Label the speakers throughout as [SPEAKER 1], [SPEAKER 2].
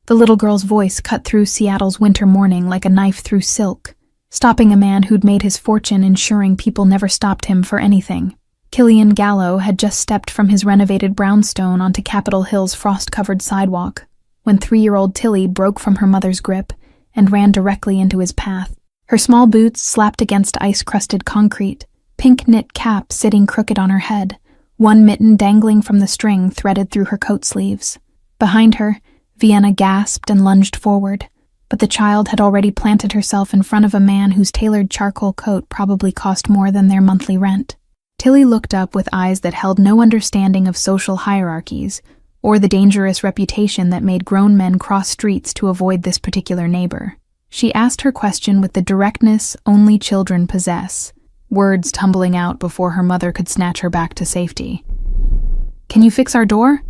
[SPEAKER 1] The little girl's voice cut through Seattle's winter morning like a knife through silk, stopping a man who'd made his fortune ensuring people never stopped him for anything. Killian Gallo had just stepped from his renovated brownstone onto Capitol Hill's frost-covered sidewalk when 3-year-old Tilly broke from her mother's grip and ran directly into his path. Her small boots slapped against ice-crusted concrete, pink knit cap sitting crooked on her head, one mitten dangling from the string threaded through her coat sleeves. Behind her, Vienna gasped and lunged forward, but the child had already planted herself in front of a man whose tailored charcoal coat probably cost more than their monthly rent. Tilly looked up with eyes that held no understanding of social hierarchies or the dangerous reputation that made grown men cross streets to avoid this particular neighbor. She asked her question with the directness only children possess, words tumbling out before her mother could snatch her back to safety. "Can you fix our door?"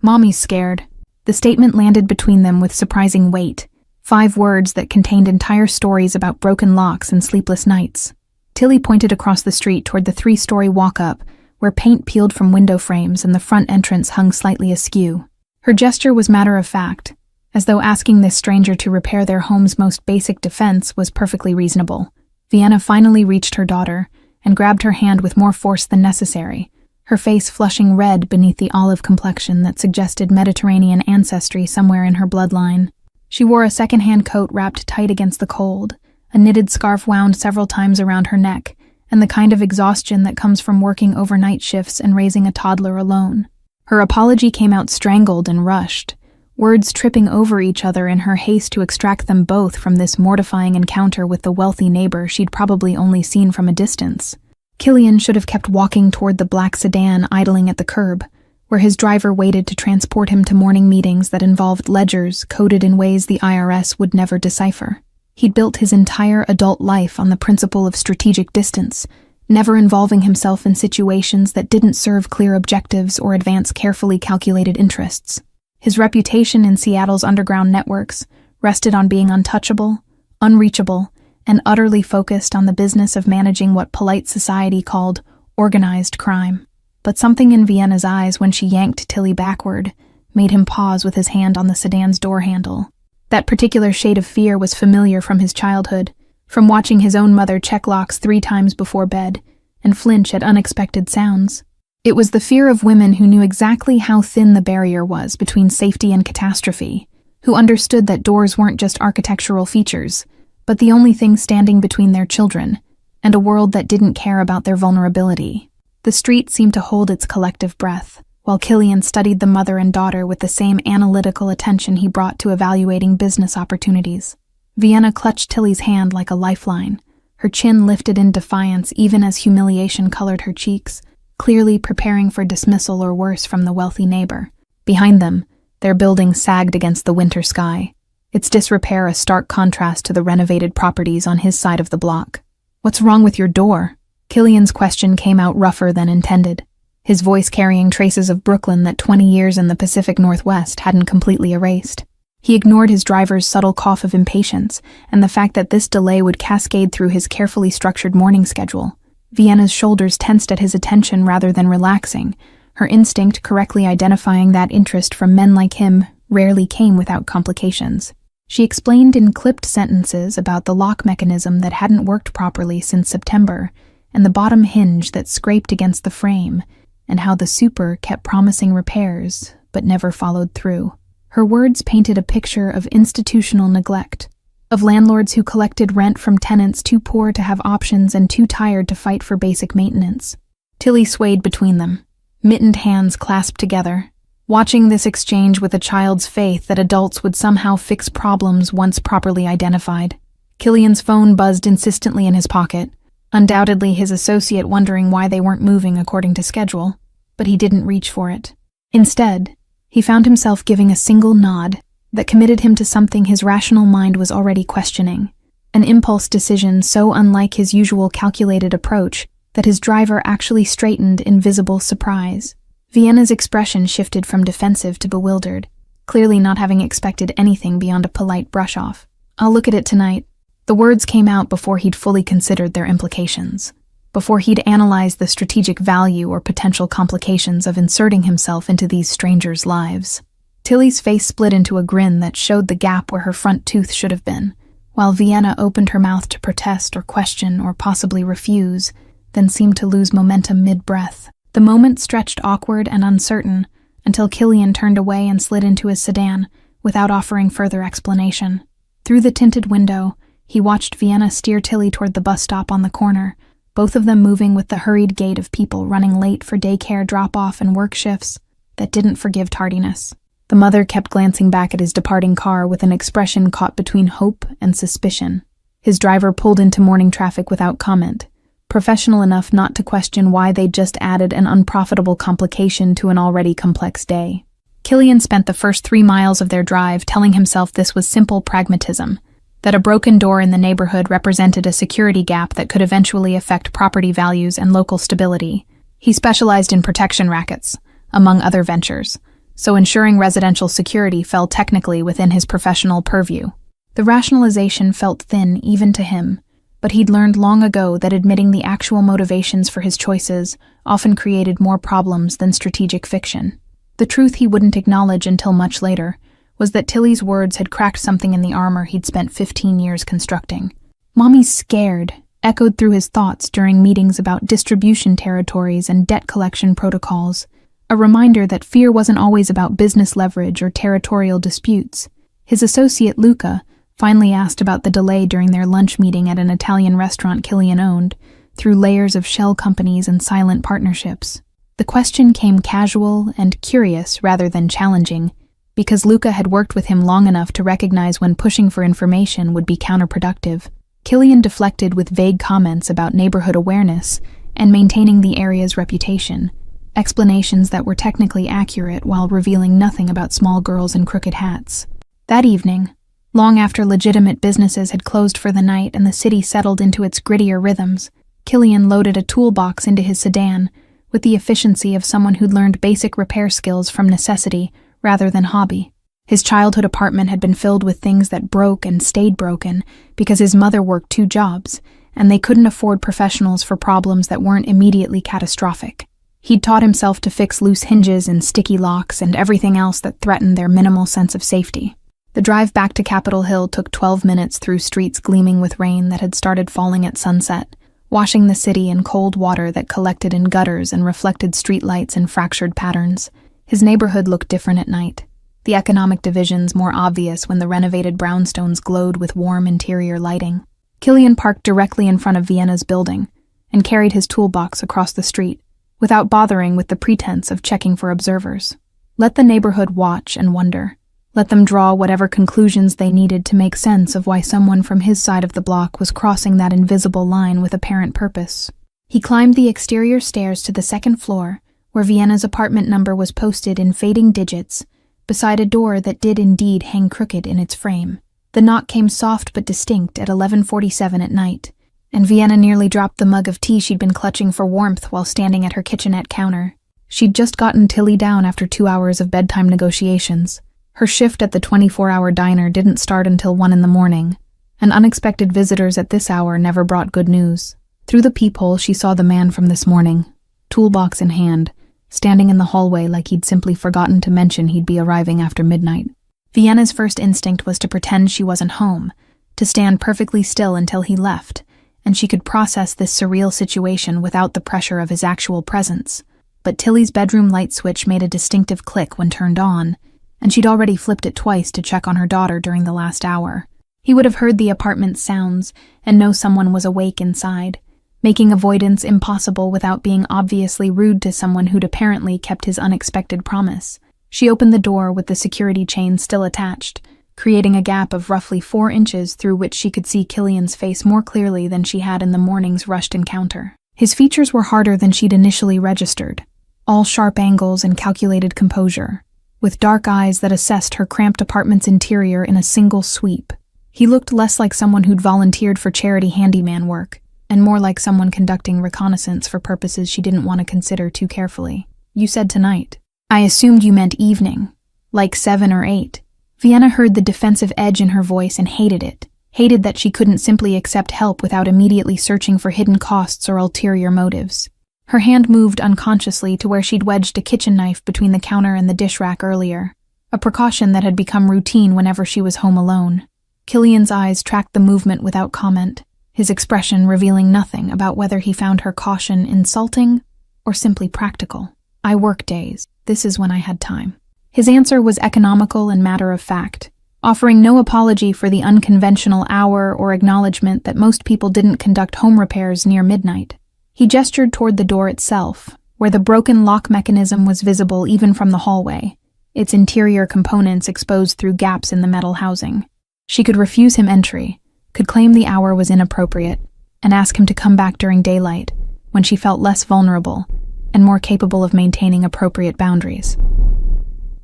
[SPEAKER 1] "Mommy's scared." The statement landed between them with surprising weight, 5 words that contained entire stories about broken locks and sleepless nights. Tilly pointed across the street toward the 3-story walk-up, where paint peeled from window frames and the front entrance hung slightly askew. Her gesture was matter-of-fact, as though asking this stranger to repair their home's most basic defense was perfectly reasonable. Vienna finally reached her daughter and grabbed her hand with more force than necessary, her face flushing red beneath the olive complexion that suggested Mediterranean ancestry somewhere in her bloodline. She wore a second-hand coat wrapped tight against the cold, a knitted scarf wound several times around her neck, and the kind of exhaustion that comes from working overnight shifts and raising a toddler alone. Her apology came out strangled and rushed, words tripping over each other in her haste to extract them both from this mortifying encounter with the wealthy neighbor she'd probably only seen from a distance. Killian should have kept walking toward the black sedan idling at the curb, where his driver waited to transport him to morning meetings that involved ledgers coded in ways the IRS would never decipher. He'd built his entire adult life on the principle of strategic distance, never involving himself in situations that didn't serve clear objectives or advance carefully calculated interests. His reputation in Seattle's underground networks rested on being untouchable, unreachable, and utterly focused on the business of managing what polite society called organized crime. But something in Vienna's eyes when she yanked Tilly backward made him pause with his hand on the sedan's door handle. That particular shade of fear was familiar from his childhood, from watching his own mother check locks 3 times before bed and flinch at unexpected sounds. It was the fear of women who knew exactly how thin the barrier was between safety and catastrophe, who understood that doors weren't just architectural features, but the only thing standing between their children and a world that didn't care about their vulnerability. The street seemed to hold its collective breath, while Killian studied the mother and daughter with the same analytical attention he brought to evaluating business opportunities. Vienna clutched Tilly's hand like a lifeline, her chin lifted in defiance even as humiliation colored her cheeks, clearly preparing for dismissal or worse from the wealthy neighbor. Behind them, their building sagged against the winter sky, its disrepair a stark contrast to the renovated properties on his side of the block. "What's wrong with your door?" Killian's question came out rougher than intended, his voice carrying traces of Brooklyn that 20 years in the Pacific Northwest hadn't completely erased. He ignored his driver's subtle cough of impatience and the fact that this delay would cascade through his carefully structured morning schedule. Vienna's shoulders tensed at his attention rather than relaxing, her instinct correctly identifying that interest from men like him rarely came without complications. She explained in clipped sentences about the lock mechanism that hadn't worked properly since September and the bottom hinge that scraped against the frame, and how the super kept promising repairs but never followed through. Her words painted a picture of institutional neglect, of landlords who collected rent from tenants too poor to have options and too tired to fight for basic maintenance. Tilly swayed between them, mittened hands clasped together, watching this exchange with a child's faith that adults would somehow fix problems once properly identified. Killian's phone buzzed insistently in his pocket, undoubtedly his associate wondering why they weren't moving according to schedule, but he didn't reach for it. Instead, he found himself giving a single nod that committed him to something his rational mind was already questioning, an impulse decision so unlike his usual calculated approach that his driver actually straightened in visible surprise. Vienna's expression shifted from defensive to bewildered, clearly not having expected anything beyond a polite brush-off. "I'll look at it tonight." The words came out before he'd fully considered their implications, before he'd analyzed the strategic value or potential complications of inserting himself into these strangers' lives. Tilly's face split into a grin that showed the gap where her front tooth should have been, while Vienna opened her mouth to protest or question or possibly refuse, then seemed to lose momentum mid-breath. The moment stretched awkward and uncertain until Killian turned away and slid into his sedan without offering further explanation. Through the tinted window, he watched Vienna steer Tilly toward the bus stop on the corner, both of them moving with the hurried gait of people running late for daycare drop-off and work shifts that didn't forgive tardiness. The mother kept glancing back at his departing car with an expression caught between hope and suspicion. His driver pulled into morning traffic without comment, professional enough not to question why they'd just added an unprofitable complication to an already complex day. Killian spent the first 3 miles of their drive telling himself this was simple pragmatism, that a broken door in the neighborhood represented a security gap that could eventually affect property values and local stability. He specialized in protection rackets, among other ventures, so ensuring residential security fell technically within his professional purview. The rationalization felt thin even to him, but he'd learned long ago that admitting the actual motivations for his choices often created more problems than strategic fiction. The truth he wouldn't acknowledge until much later was that Tilly's words had cracked something in the armor he'd spent 15 years constructing. "Mommy's scared," echoed through his thoughts during meetings about distribution territories and debt collection protocols, a reminder that fear wasn't always about business leverage or territorial disputes. His associate Luca finally asked about the delay during their lunch meeting at an Italian restaurant Killian owned, through layers of shell companies and silent partnerships. The question came casual and curious rather than challenging, because Luca had worked with him long enough to recognize when pushing for information would be counterproductive. Killian deflected with vague comments about neighborhood awareness and maintaining the area's reputation, explanations that were technically accurate while revealing nothing about small girls in crooked hats. That evening, long after legitimate businesses had closed for the night and the city settled into its grittier rhythms, Killian loaded a toolbox into his sedan with the efficiency of someone who'd learned basic repair skills from necessity rather than hobby. His childhood apartment had been filled with things that broke and stayed broken because his mother worked 2 jobs, and they couldn't afford professionals for problems that weren't immediately catastrophic. He'd taught himself to fix loose hinges and sticky locks and everything else that threatened their minimal sense of safety. The drive back to Capitol Hill took 12 minutes through streets gleaming with rain that had started falling at sunset, washing the city in cold water that collected in gutters and reflected streetlights in fractured patterns. His neighborhood looked different at night, the economic divisions more obvious when the renovated brownstones glowed with warm interior lighting. Killian parked directly in front of Vienna's building and carried his toolbox across the street, without bothering with the pretense of checking for observers. Let the neighborhood watch and wonder. Let them draw whatever conclusions they needed to make sense of why someone from his side of the block was crossing that invisible line with apparent purpose. He climbed the exterior stairs to the 2nd floor, where Vienna's apartment number was posted in fading digits, beside a door that did indeed hang crooked in its frame. The knock came soft but distinct at 11:47 at night, and Vienna nearly dropped the mug of tea she'd been clutching for warmth while standing at her kitchenette counter. She'd just gotten Tilly down after 2 hours of bedtime negotiations. Her shift at the 24-hour diner didn't start until 1 in the morning, and unexpected visitors at this hour never brought good news. Through the peephole she saw the man from this morning, toolbox in hand, standing in the hallway like he'd simply forgotten to mention he'd be arriving after midnight. Vienna's first instinct was to pretend she wasn't home, to stand perfectly still until he left, and she could process this surreal situation without the pressure of his actual presence. But Tilly's bedroom light switch made a distinctive click when turned on, and she'd already flipped it twice to check on her daughter during the last hour. He would have heard the apartment's sounds and know someone was awake inside, making avoidance impossible without being obviously rude to someone who'd apparently kept his unexpected promise. She opened the door with the security chain still attached, creating a gap of roughly 4 inches through which she could see Killian's face more clearly than she had in the morning's rushed encounter. His features were harder than she'd initially registered, all sharp angles and calculated composure, with dark eyes that assessed her cramped apartment's interior in a single sweep. He looked less like someone who'd volunteered for charity handyman work, and more like someone conducting reconnaissance for purposes she didn't want to consider too carefully. "You said tonight." "I assumed you meant evening, like 7 or 8. Vienna heard the defensive edge in her voice and hated it, hated that she couldn't simply accept help without immediately searching for hidden costs or ulterior motives. Her hand moved unconsciously to where she'd wedged a kitchen knife between the counter and the dish rack earlier. a precaution that had become routine whenever she was home alone. Killian's eyes tracked the movement without comment, his expression revealing nothing about whether he found her caution insulting or simply practical. "I work days. This is when I had time." His answer was economical and matter-of-fact, offering no apology for the unconventional hour or acknowledgement that most people didn't conduct home repairs near midnight. He gestured toward the door itself, where the broken lock mechanism was visible even from the hallway, its interior components exposed through gaps in the metal housing. She could refuse him entry, could claim the hour was inappropriate, and ask him to come back during daylight, when she felt less vulnerable and more capable of maintaining appropriate boundaries.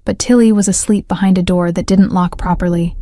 [SPEAKER 1] But Tilly was asleep behind a door that didn't lock properly,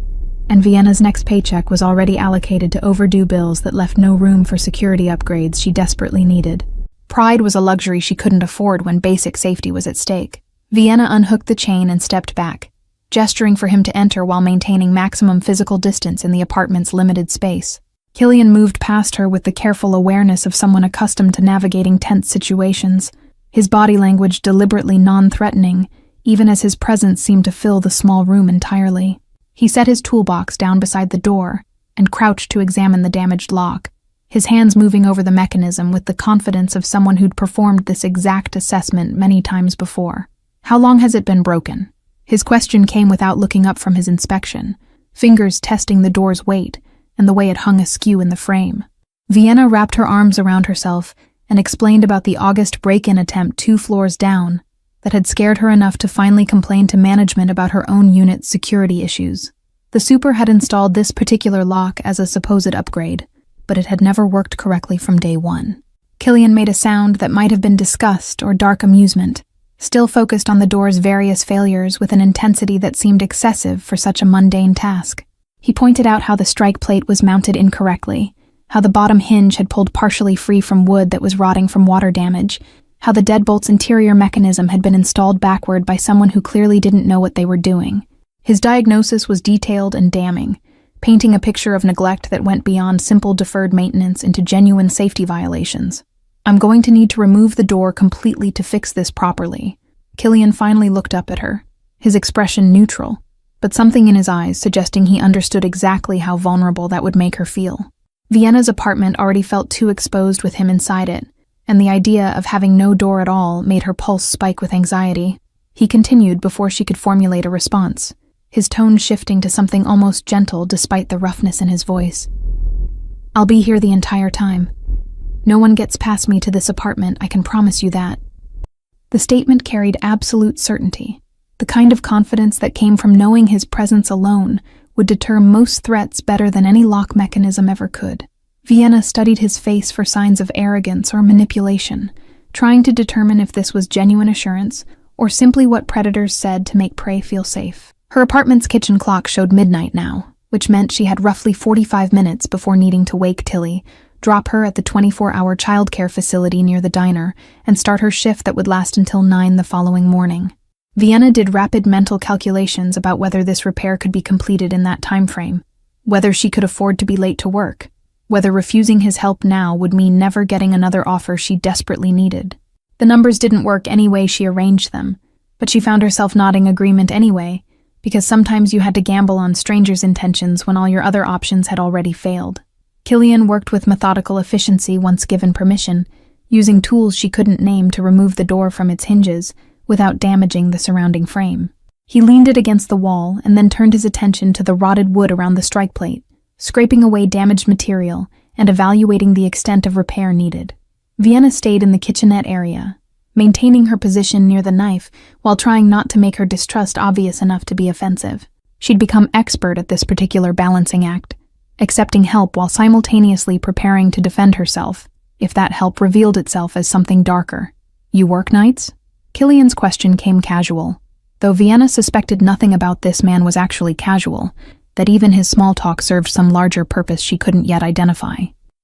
[SPEAKER 1] and Vienna's next paycheck was already allocated to overdue bills that left no room for security upgrades she desperately needed. Pride was a luxury she couldn't afford when basic safety was at stake. Vienna unhooked the chain and stepped back, gesturing for him to enter while maintaining maximum physical distance in the apartment's limited space. Killian moved past her with the careful awareness of someone accustomed to navigating tense situations, his body language deliberately non-threatening, even as his presence seemed to fill the small room entirely. He set his toolbox down beside the door and crouched to examine the damaged lock, his hands moving over the mechanism with the confidence of someone who'd performed this exact assessment many times before. "How long has it been broken?" His question came without looking up from his inspection, fingers testing the door's weight and the way it hung askew in the frame. Vienna wrapped her arms around herself and explained about the August break-in attempt 2 floors down that had scared her enough to finally complain to management about her own unit's security issues. The super had installed this particular lock as a supposed upgrade, but it had never worked correctly from day one. Killian made a sound that might have been disgust or dark amusement, still focused on the door's various failures with an intensity that seemed excessive for such a mundane task. He pointed out how the strike plate was mounted incorrectly, how the bottom hinge had pulled partially free from wood that was rotting from water damage, how the deadbolt's interior mechanism had been installed backward by someone who clearly didn't know what they were doing. His diagnosis was detailed and damning, painting a picture of neglect that went beyond simple deferred maintenance into genuine safety violations. "I'm going to need to remove the door completely to fix this properly." Killian finally looked up at her, his expression neutral, but something in his eyes suggesting he understood exactly how vulnerable that would make her feel. Vienna's apartment already felt too exposed with him inside it, and the idea of having no door at all made her pulse spike with anxiety. He continued before she could formulate a response, his tone shifting to something almost gentle despite the roughness in his voice. "I'll be here the entire time. No one gets past me to this apartment, I can promise you that." The statement carried absolute certainty, the kind of confidence that came from knowing his presence alone would deter most threats better than any lock mechanism ever could. Vienna studied his face for signs of arrogance or manipulation, trying to determine if this was genuine assurance or simply what predators said to make prey feel safe. Her apartment's kitchen clock showed midnight now, which meant she had roughly 45 minutes before needing to wake Tilly, drop her at the 24-hour childcare facility near the diner, and start her shift that would last until 9 the following morning. Vienna did rapid mental calculations about whether this repair could be completed in that time frame, whether she could afford to be late to work, whether refusing his help now would mean never getting another offer she desperately needed. The numbers didn't work any way she arranged them, but she found herself nodding agreement anyway, because sometimes you had to gamble on strangers' intentions when all your other options had already failed. Killian worked with methodical efficiency once given permission, using tools she couldn't name to remove the door from its hinges without damaging the surrounding frame. He leaned it against the wall and then turned his attention to the rotted wood around the strike plate, scraping away damaged material and evaluating the extent of repair needed. Vienna stayed in the kitchenette area, maintaining her position near the knife while trying not to make her distrust obvious enough to be offensive. She'd become expert at this particular balancing act, accepting help while simultaneously preparing to defend herself, if that help revealed itself as something darker. "You work nights?" Killian's question came casual, though Vienna suspected nothing about this man was actually casual, that even his small talk served some larger purpose she couldn't yet identify.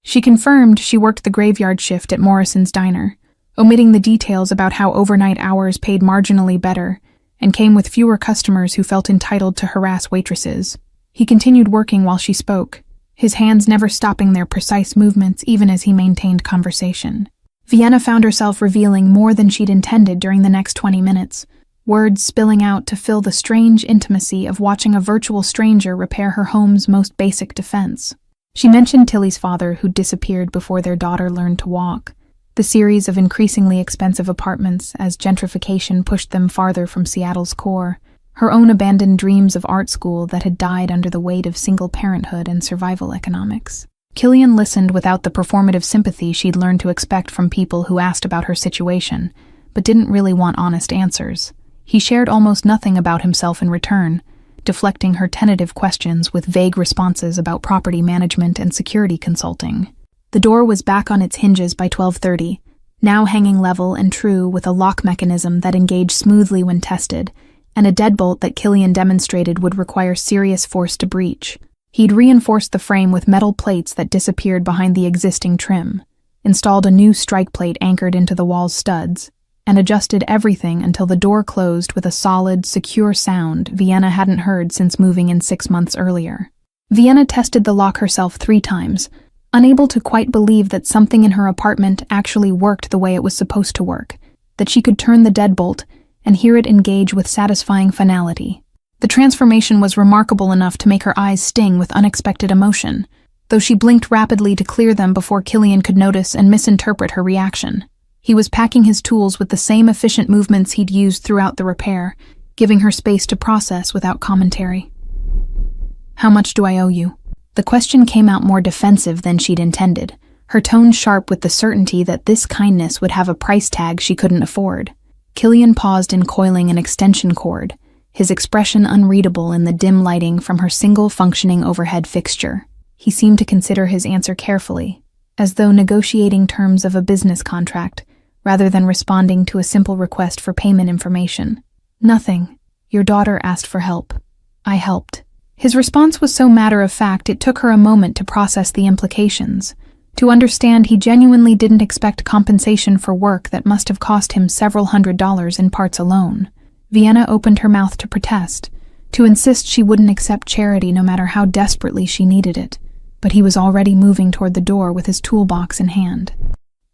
[SPEAKER 1] She confirmed she worked the graveyard shift at Morrison's diner, omitting the details about how overnight hours paid marginally better and came with fewer customers who felt entitled to harass waitresses. He continued working while she spoke, his hands never stopping their precise movements even as he maintained conversation. Vienna found herself revealing more than she'd intended during the next 20 minutes, words spilling out to fill the strange intimacy of watching a virtual stranger repair her home's most basic defense. She mentioned Tilly's father, who disappeared before their daughter learned to walk, the series of increasingly expensive apartments as gentrification pushed them farther from Seattle's core, her own abandoned dreams of art school that had died under the weight of single parenthood and survival economics. Killian listened without the performative sympathy she'd learned to expect from people who asked about her situation, but didn't really want honest answers. He shared almost nothing about himself in return, deflecting her tentative questions with vague responses about property management and security consulting. The door was back on its hinges by 12:30, now hanging level and true with a lock mechanism that engaged smoothly when tested, and a deadbolt that Killian demonstrated would require serious force to breach. He'd reinforced the frame with metal plates that disappeared behind the existing trim, installed a new strike plate anchored into the wall's studs, and adjusted everything until the door closed with a solid, secure sound Vienna hadn't heard since moving in 6 months earlier. Vienna tested the lock herself 3 times, unable to quite believe that something in her apartment actually worked the way it was supposed to work, that she could turn the deadbolt and hear it engage with satisfying finality. The transformation was remarkable enough to make her eyes sting with unexpected emotion, though she blinked rapidly to clear them before Killian could notice and misinterpret her reaction. He was packing his tools with the same efficient movements he'd used throughout the repair, giving her space to process without commentary. "How much do I owe you?" The question came out more defensive than she'd intended, her tone sharp with the certainty that this kindness would have a price tag she couldn't afford. Killian paused in coiling an extension cord, his expression unreadable in the dim lighting from her single functioning overhead fixture. He seemed to consider his answer carefully, as though negotiating terms of a business contract, rather than responding to a simple request for payment information. "Nothing. Your daughter asked for help. I helped." His response was so matter-of-fact it took her a moment to process the implications, to understand he genuinely didn't expect compensation for work that must have cost him several $100s in parts alone. Vienna opened her mouth to protest, to insist she wouldn't accept charity no matter how desperately she needed it, but he was already moving toward the door with his toolbox in hand.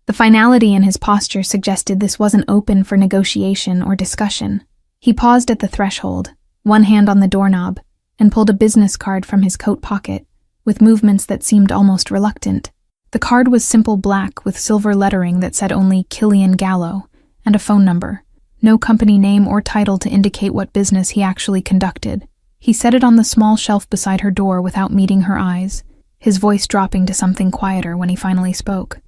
[SPEAKER 1] The finality in his posture suggested this wasn't open for negotiation or discussion. He paused at the threshold, one hand on the doorknob, and pulled a business card from his coat pocket, with movements that seemed almost reluctant. The card was simple black with silver lettering that said only Killian Gallo, and a phone number. No company name or title to indicate what business he actually conducted. He set it on the small shelf beside her door without meeting her eyes, his voice dropping to something quieter when he finally spoke.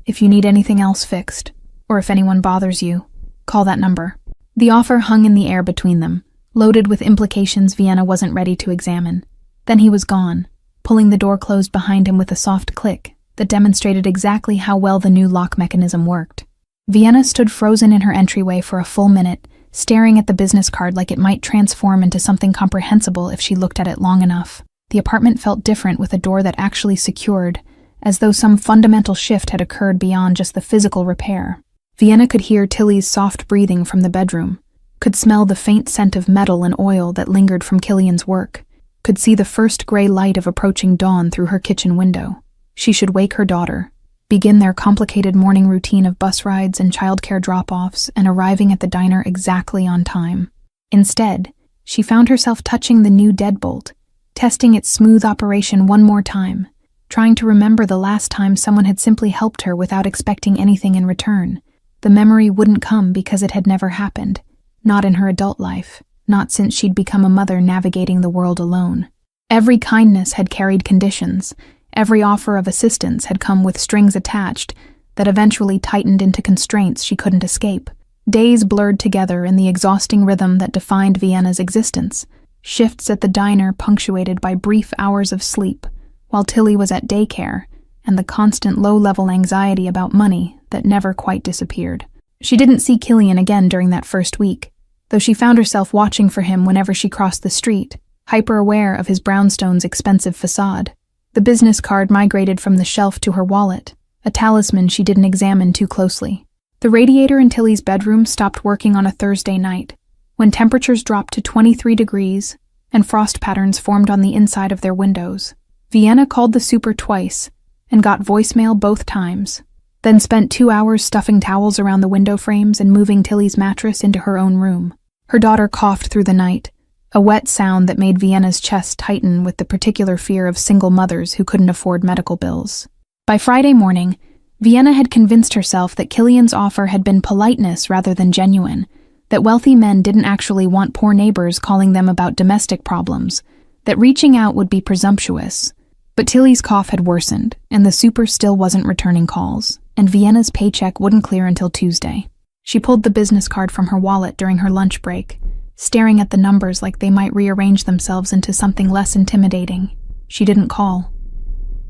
[SPEAKER 1] "If you need anything else fixed, or if anyone bothers you, call that number." The offer hung in the air between them, loaded with implications Vienna wasn't ready to examine. Then he was gone, pulling the door closed behind him with a soft click that demonstrated exactly how well the new lock mechanism worked. Vienna stood frozen in her entryway for a full minute, staring at the business card like it might transform into something comprehensible if she looked at it long enough. The apartment felt different with a door that actually secured, as though some fundamental shift had occurred beyond just the physical repair. Vienna could hear Tilly's soft breathing from the bedroom, could smell the faint scent of metal and oil that lingered from Killian's work, could see the first gray light of approaching dawn through her kitchen window. She should wake her daughter, begin their complicated morning routine of bus rides and childcare drop-offs and arriving at the diner exactly on time. Instead, she found herself touching the new deadbolt, testing its smooth operation one more time, trying to remember the last time someone had simply helped her without expecting anything in return. The memory wouldn't come because it had never happened. Not in her adult life, not since she'd become a mother navigating the world alone. Every kindness had carried conditions, every offer of assistance had come with strings attached that eventually tightened into constraints she couldn't escape. Days blurred together in the exhausting rhythm that defined Vienna's existence, shifts at the diner punctuated by brief hours of sleep, while Tilly was at daycare, and the constant low-level anxiety about money that never quite disappeared. She didn't see Killian again during that first week, though she found herself watching for him whenever she crossed the street, hyper-aware of his brownstone's expensive facade. The business card migrated from the shelf to her wallet, a talisman she didn't examine too closely. The radiator in Tilly's bedroom stopped working on a Thursday night, when temperatures dropped to 23 degrees and frost patterns formed on the inside of their windows. Vienna called the super twice and got voicemail both times, then spent 2 hours stuffing towels around the window frames and moving Tilly's mattress into her own room. Her daughter coughed through the night, a wet sound that made Vienna's chest tighten with the particular fear of single mothers who couldn't afford medical bills. By Friday morning, Vienna had convinced herself that Killian's offer had been politeness rather than genuine, that wealthy men didn't actually want poor neighbors calling them about domestic problems, that reaching out would be presumptuous. But Tilly's cough had worsened, and the super still wasn't returning calls, and Vienna's paycheck wouldn't clear until Tuesday. She pulled the business card from her wallet during her lunch break, staring at the numbers like they might rearrange themselves into something less intimidating. She didn't call.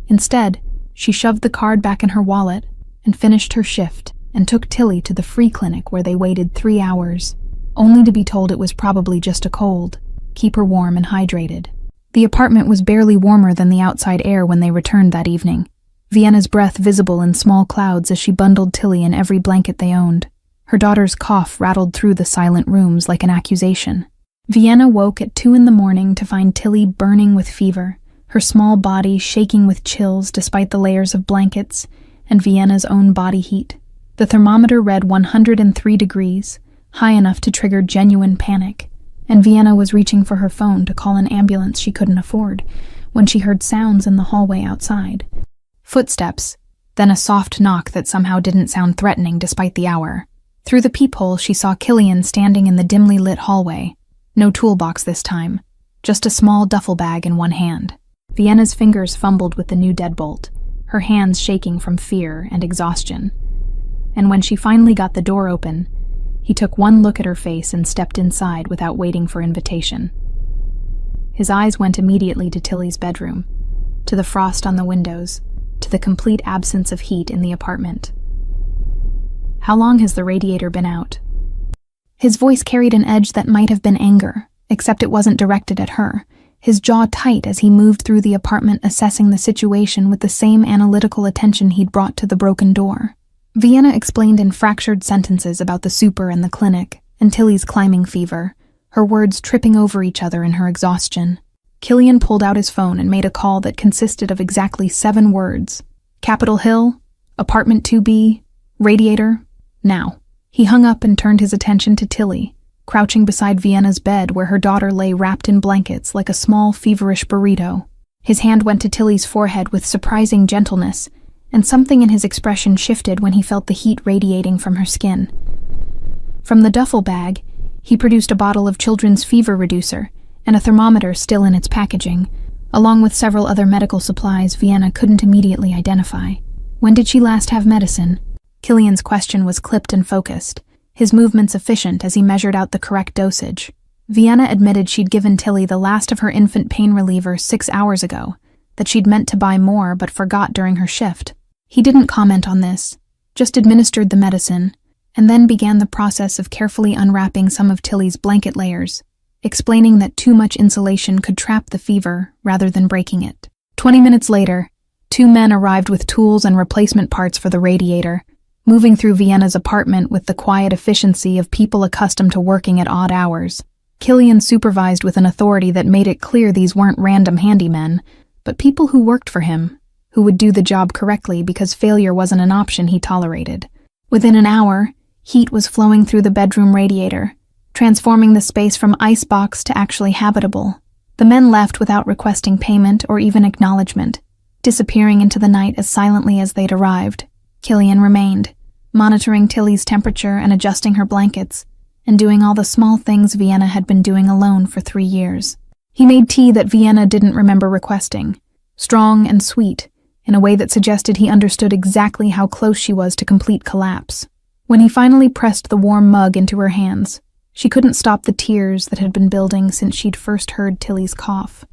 [SPEAKER 1] Instead, she shoved the card back in her wallet and finished her shift and took Tilly to the free clinic where they waited 3 hours, only to be told it was probably just a cold. Keep her warm and hydrated. The apartment was barely warmer than the outside air when they returned that evening, Vienna's breath visible in small clouds as she bundled Tilly in every blanket they owned. Her daughter's cough rattled through the silent rooms like an accusation. Vienna woke at 2 a.m. to find Tilly burning with fever, her small body shaking with chills despite the layers of blankets, and Vienna's own body heat. The thermometer read 103 degrees, high enough to trigger genuine panic, and Vienna was reaching for her phone to call an ambulance she couldn't afford when she heard sounds in the hallway outside. Footsteps, then a soft knock that somehow didn't sound threatening despite the hour. Through the peephole, she saw Killian standing in the dimly lit hallway. No toolbox this time, just a small duffel bag in one hand. Vienna's fingers fumbled with the new deadbolt, her hands shaking from fear and exhaustion. And when she finally got the door open, he took one look at her face and stepped inside without waiting for invitation. His eyes went immediately to Tilly's bedroom, to the frost on the windows, to the complete absence of heat in the apartment. "How long has the radiator been out?" His voice carried an edge that might have been anger, except it wasn't directed at her, his jaw tight as he moved through the apartment assessing the situation with the same analytical attention he'd brought to the broken door. Vienna explained in fractured sentences about the super and the clinic, and Tilly's climbing fever, her words tripping over each other in her exhaustion. Killian pulled out his phone and made a call that consisted of exactly 7 words. Capitol Hill, apartment 2B, radiator, now. He hung up and turned his attention to Tilly, crouching beside Vienna's bed where her daughter lay wrapped in blankets like a small, feverish burrito. His hand went to Tilly's forehead with surprising gentleness, and something in his expression shifted when he felt the heat radiating from her skin. From the duffel bag, he produced a bottle of children's fever reducer and a thermometer still in its packaging, along with several other medical supplies Vienna couldn't immediately identify. When did she last have medicine? Killian's question was clipped and focused, his movements efficient as he measured out the correct dosage. Vienna admitted she'd given Tilly the last of her infant pain reliever 6 hours ago, that she'd meant to buy more but forgot during her shift. He didn't comment on this, just administered the medicine, and then began the process of carefully unwrapping some of Tilly's blanket layers, explaining that too much insulation could trap the fever rather than breaking it. 20 minutes later, 2 men arrived with tools and replacement parts for the radiator, moving through Vienna's apartment with the quiet efficiency of people accustomed to working at odd hours. Killian supervised with an authority that made it clear these weren't random handymen, but people who worked for him, who would do the job correctly because failure wasn't an option he tolerated. Within an hour, heat was flowing through the bedroom radiator, transforming the space from icebox to actually habitable. The men left without requesting payment or even acknowledgement, disappearing into the night as silently as they'd arrived. Killian remained, monitoring Tilly's temperature and adjusting her blankets, and doing all the small things Vienna had been doing alone for 3 years. He made tea that Vienna didn't remember requesting, strong and sweet, in a way that suggested he understood exactly how close she was to complete collapse. When he finally pressed the warm mug into her hands, she couldn't stop the tears that had been building since she'd first heard Tilly's cough.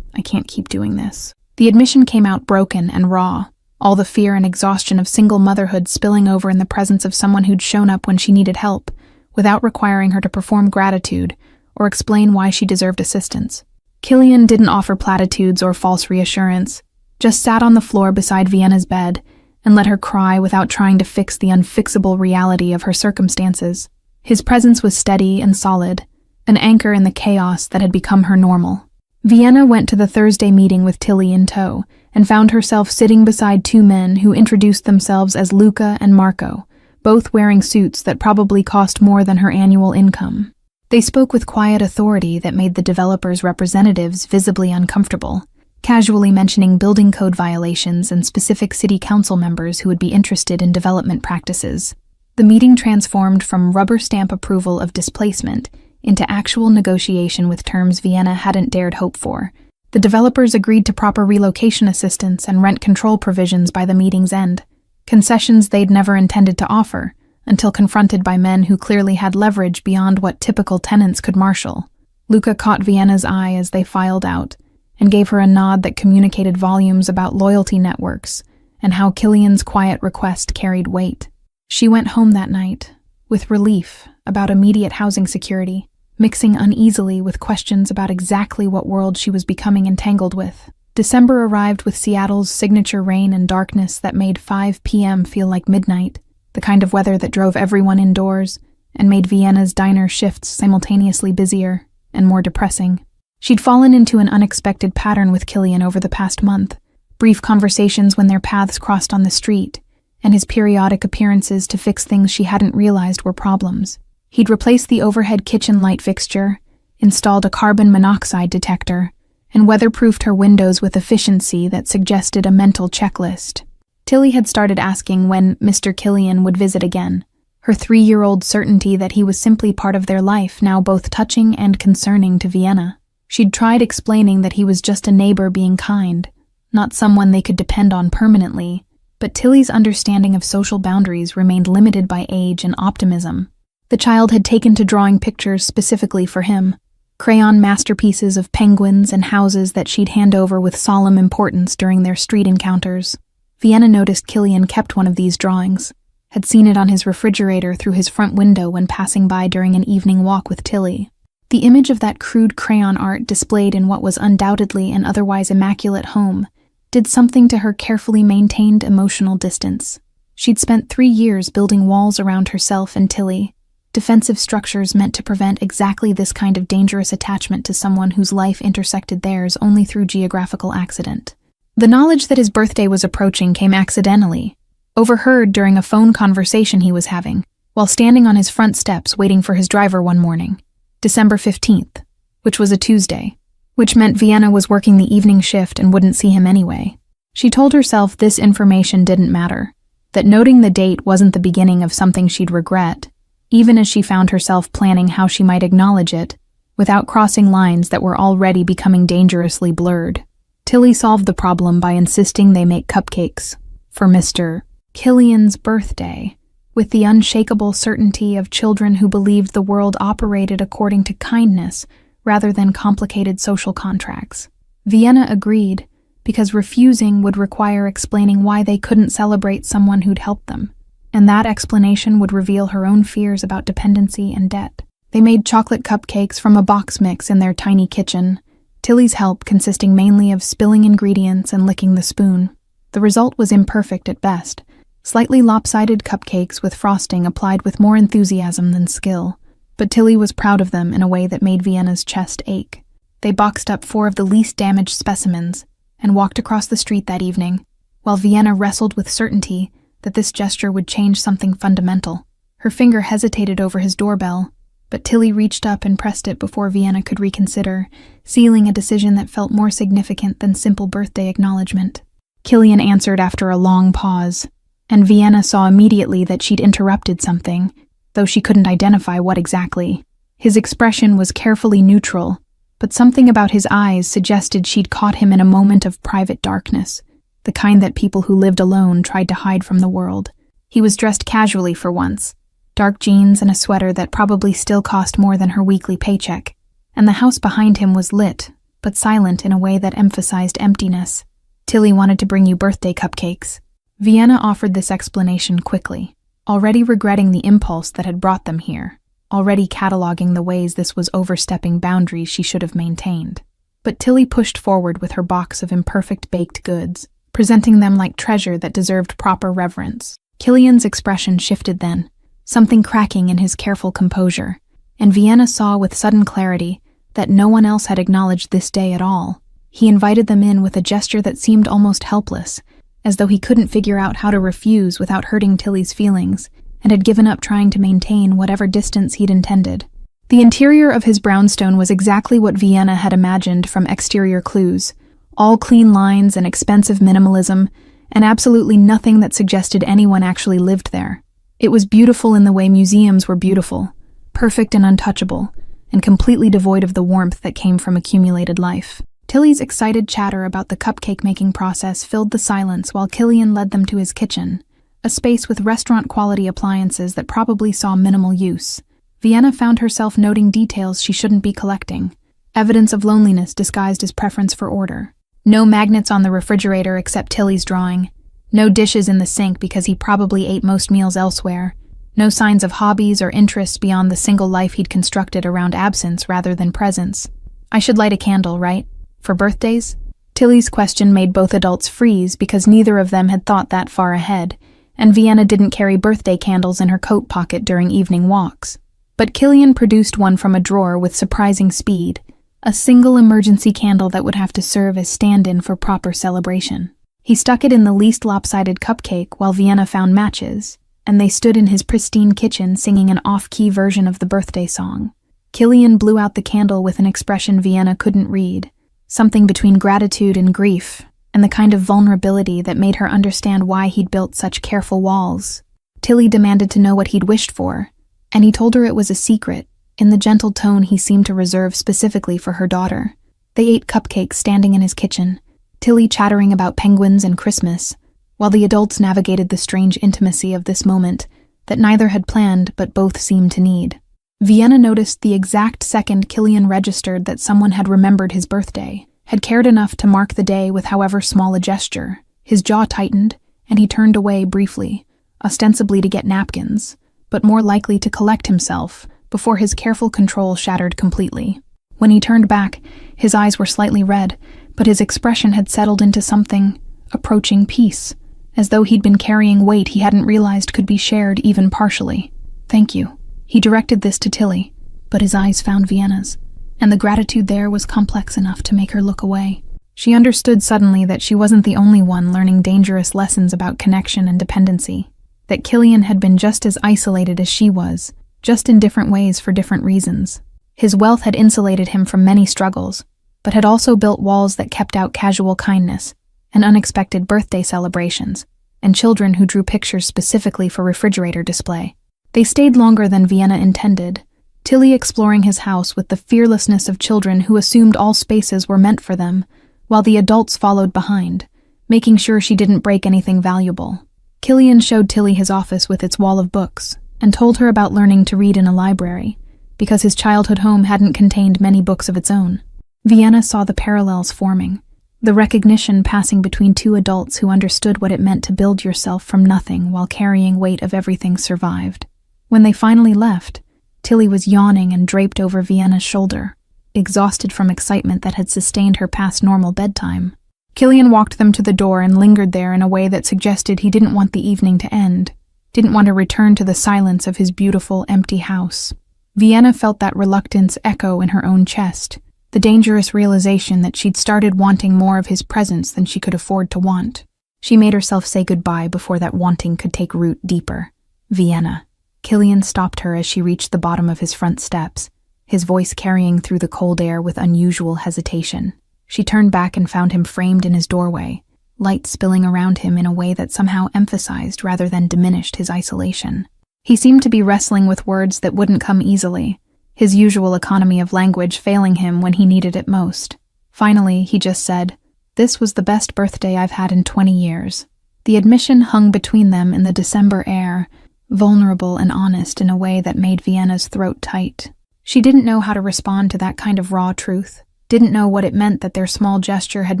[SPEAKER 1] "I can't keep doing this." The admission came out broken and raw, all the fear and exhaustion of single motherhood spilling over in the presence of someone who'd shown up when she needed help, without requiring her to perform gratitude or explain why she deserved assistance. Killian didn't offer platitudes or false reassurance, just sat on the floor beside Vienna's bed and let her cry without trying to fix the unfixable reality of her circumstances. His presence was steady and solid, an anchor in the chaos that had become her normal. Vienna went to the Thursday meeting with Tilly in tow and found herself sitting beside 2 men who introduced themselves as Luca and Marco, both wearing suits that probably cost more than her annual income. They spoke with quiet authority that made the developers' representatives visibly uncomfortable, casually mentioning building code violations and specific city council members who would be interested in development practices. The meeting transformed from rubber stamp approval of displacement into actual negotiation with terms Vienna hadn't dared hope for. The developers agreed to proper relocation assistance and rent control provisions by the meeting's end, concessions they'd never intended to offer, until confronted by men who clearly had leverage beyond what typical tenants could marshal. Luca caught Vienna's eye as they filed out, and gave her a nod that communicated volumes about loyalty networks and how Killian's quiet request carried weight. She went home that night, with relief about immediate housing security, mixing uneasily with questions about exactly what world she was becoming entangled with. December arrived with Seattle's signature rain and darkness that made 5 p.m. feel like midnight, the kind of weather that drove everyone indoors and made Vienna's diner shifts simultaneously busier and more depressing. She'd fallen into an unexpected pattern with Killian over the past month, brief conversations when their paths crossed on the street, and his periodic appearances to fix things she hadn't realized were problems. He'd replaced the overhead kitchen light fixture, installed a carbon monoxide detector, and weatherproofed her windows with efficiency that suggested a mental checklist. Tilly had started asking when Mr. Killian would visit again, her 3-year-old certainty that he was simply part of their life now both touching and concerning to Vienna. She'd tried explaining that he was just a neighbor being kind, not someone they could depend on permanently, but Tilly's understanding of social boundaries remained limited by age and optimism. The child had taken to drawing pictures specifically for him, crayon masterpieces of penguins and houses that she'd hand over with solemn importance during their street encounters. Vienna noticed Killian kept one of these drawings, had seen it on his refrigerator through his front window when passing by during an evening walk with Tilly. The image of that crude crayon art displayed in what was undoubtedly an otherwise immaculate home did something to her carefully maintained emotional distance. She'd spent 3 years building walls around herself and Tilly, defensive structures meant to prevent exactly this kind of dangerous attachment to someone whose life intersected theirs only through geographical accident. The knowledge that his birthday was approaching came accidentally, overheard during a phone conversation he was having, while standing on his front steps waiting for his driver one morning, December 15th, which was a Tuesday, which meant Vienna was working the evening shift and wouldn't see him anyway. She told herself this information didn't matter, that noting the date wasn't the beginning of something she'd regret, even as she found herself planning how she might acknowledge it, without crossing lines that were already becoming dangerously blurred. Tilly solved the problem by insisting they make cupcakes for Mr. Killian's birthday, with the unshakable certainty of children who believed the world operated according to kindness rather than complicated social contracts. Vienna agreed, because refusing would require explaining why they couldn't celebrate someone who'd helped them, and that explanation would reveal her own fears about dependency and debt. They made chocolate cupcakes from a box mix in their tiny kitchen, Tilly's help consisting mainly of spilling ingredients and licking the spoon. The result was imperfect at best, slightly lopsided cupcakes with frosting applied with more enthusiasm than skill, but Tilly was proud of them in a way that made Vienna's chest ache. They boxed up 4 of the least damaged specimens and walked across the street that evening, while Vienna wrestled with certainty that this gesture would change something fundamental. Her finger hesitated over his doorbell, but Tilly reached up and pressed it before Vienna could reconsider, sealing a decision that felt more significant than simple birthday acknowledgement. Killian answered after a long pause, and Vienna saw immediately that she'd interrupted something, though she couldn't identify what exactly. His expression was carefully neutral, but something about his eyes suggested she'd caught him in a moment of private darkness, the kind that people who lived alone tried to hide from the world. He was dressed casually for once, dark jeans and a sweater that probably still cost more than her weekly paycheck, and the house behind him was lit, but silent in a way that emphasized emptiness. Tilly wanted to bring you birthday cupcakes. Vienna offered this explanation quickly, already regretting the impulse that had brought them here, already cataloging the ways this was overstepping boundaries she should have maintained. But Tilly pushed forward with her box of imperfect baked goods, presenting them like treasure that deserved proper reverence. Killian's expression shifted then, something cracking in his careful composure, and Vienna saw with sudden clarity that no one else had acknowledged this day at all. He invited them in with a gesture that seemed almost helpless, as though he couldn't figure out how to refuse without hurting Tilly's feelings, and had given up trying to maintain whatever distance he'd intended. The interior of his brownstone was exactly what Vienna had imagined from exterior clues, all clean lines and expensive minimalism, and absolutely nothing that suggested anyone actually lived there. It was beautiful in the way museums were beautiful, perfect and untouchable, and completely devoid of the warmth that came from accumulated life. Tilly's excited chatter about the cupcake-making process filled the silence while Killian led them to his kitchen, a space with restaurant-quality appliances that probably saw minimal use. Vienna found herself noting details she shouldn't be collecting, evidence of loneliness disguised as preference for order. No magnets on the refrigerator except Tilly's drawing, no dishes in the sink because he probably ate most meals elsewhere, no signs of hobbies or interests beyond the single life he'd constructed around absence rather than presence. I should light a candle, right? For birthdays? Tilly's question made both adults freeze because neither of them had thought that far ahead, and Vienna didn't carry birthday candles in her coat pocket during evening walks. But Killian produced one from a drawer with surprising speed, a single emergency candle that would have to serve as stand-in for proper celebration. He stuck it in the least lopsided cupcake while Vienna found matches, and they stood in his pristine kitchen singing an off-key version of the birthday song. Killian blew out the candle with an expression Vienna couldn't read, something between gratitude and grief, and the kind of vulnerability that made her understand why he'd built such careful walls. Tilly demanded to know what he'd wished for, and he told her it was a secret, in the gentle tone he seemed to reserve specifically for her daughter. They ate cupcakes standing in his kitchen, Tilly chattering about penguins and Christmas, while the adults navigated the strange intimacy of this moment that neither had planned but both seemed to need. Vienna noticed the exact second Killian registered that someone had remembered his birthday, had cared enough to mark the day with however small a gesture. His jaw tightened, and he turned away briefly, ostensibly to get napkins, but more likely to collect himself before his careful control shattered completely. When he turned back, his eyes were slightly red, but his expression had settled into something approaching peace, as though he'd been carrying weight he hadn't realized could be shared even partially. Thank you. He directed this to Tilly, but his eyes found Vienna's, and the gratitude there was complex enough to make her look away. She understood suddenly that she wasn't the only one learning dangerous lessons about connection and dependency, that Killian had been just as isolated as she was, just in different ways for different reasons. His wealth had insulated him from many struggles, but had also built walls that kept out casual kindness and unexpected birthday celebrations, and children who drew pictures specifically for refrigerator display. They stayed longer than Vienna intended, Tilly exploring his house with the fearlessness of children who assumed all spaces were meant for them, while the adults followed behind, making sure she didn't break anything valuable. Killian showed Tilly his office with its wall of books, and told her about learning to read in a library, because his childhood home hadn't contained many books of its own. Vienna saw the parallels forming, the recognition passing between two adults who understood what it meant to build yourself from nothing while carrying weight of everything survived. When they finally left, Tilly was yawning and draped over Vienna's shoulder, exhausted from excitement that had sustained her past normal bedtime. Killian walked them to the door and lingered there in a way that suggested he didn't want the evening to end, didn't want to return to the silence of his beautiful, empty house. Vienna felt that reluctance echo in her own chest, the dangerous realization that she'd started wanting more of his presence than she could afford to want. She made herself say goodbye before that wanting could take root deeper. Vienna. Killian stopped her as she reached the bottom of his front steps, his voice carrying through the cold air with unusual hesitation. She turned back and found him framed in his doorway, light spilling around him in a way that somehow emphasized rather than diminished his isolation. He seemed to be wrestling with words that wouldn't come easily, his usual economy of language failing him when he needed it most. Finally, he just said, "This was the best birthday I've had in 20 years. The admission hung between them in the December air, vulnerable and honest in a way that made Vienna's throat tight. She didn't know how to respond to that kind of raw truth, didn't know what it meant that their small gesture had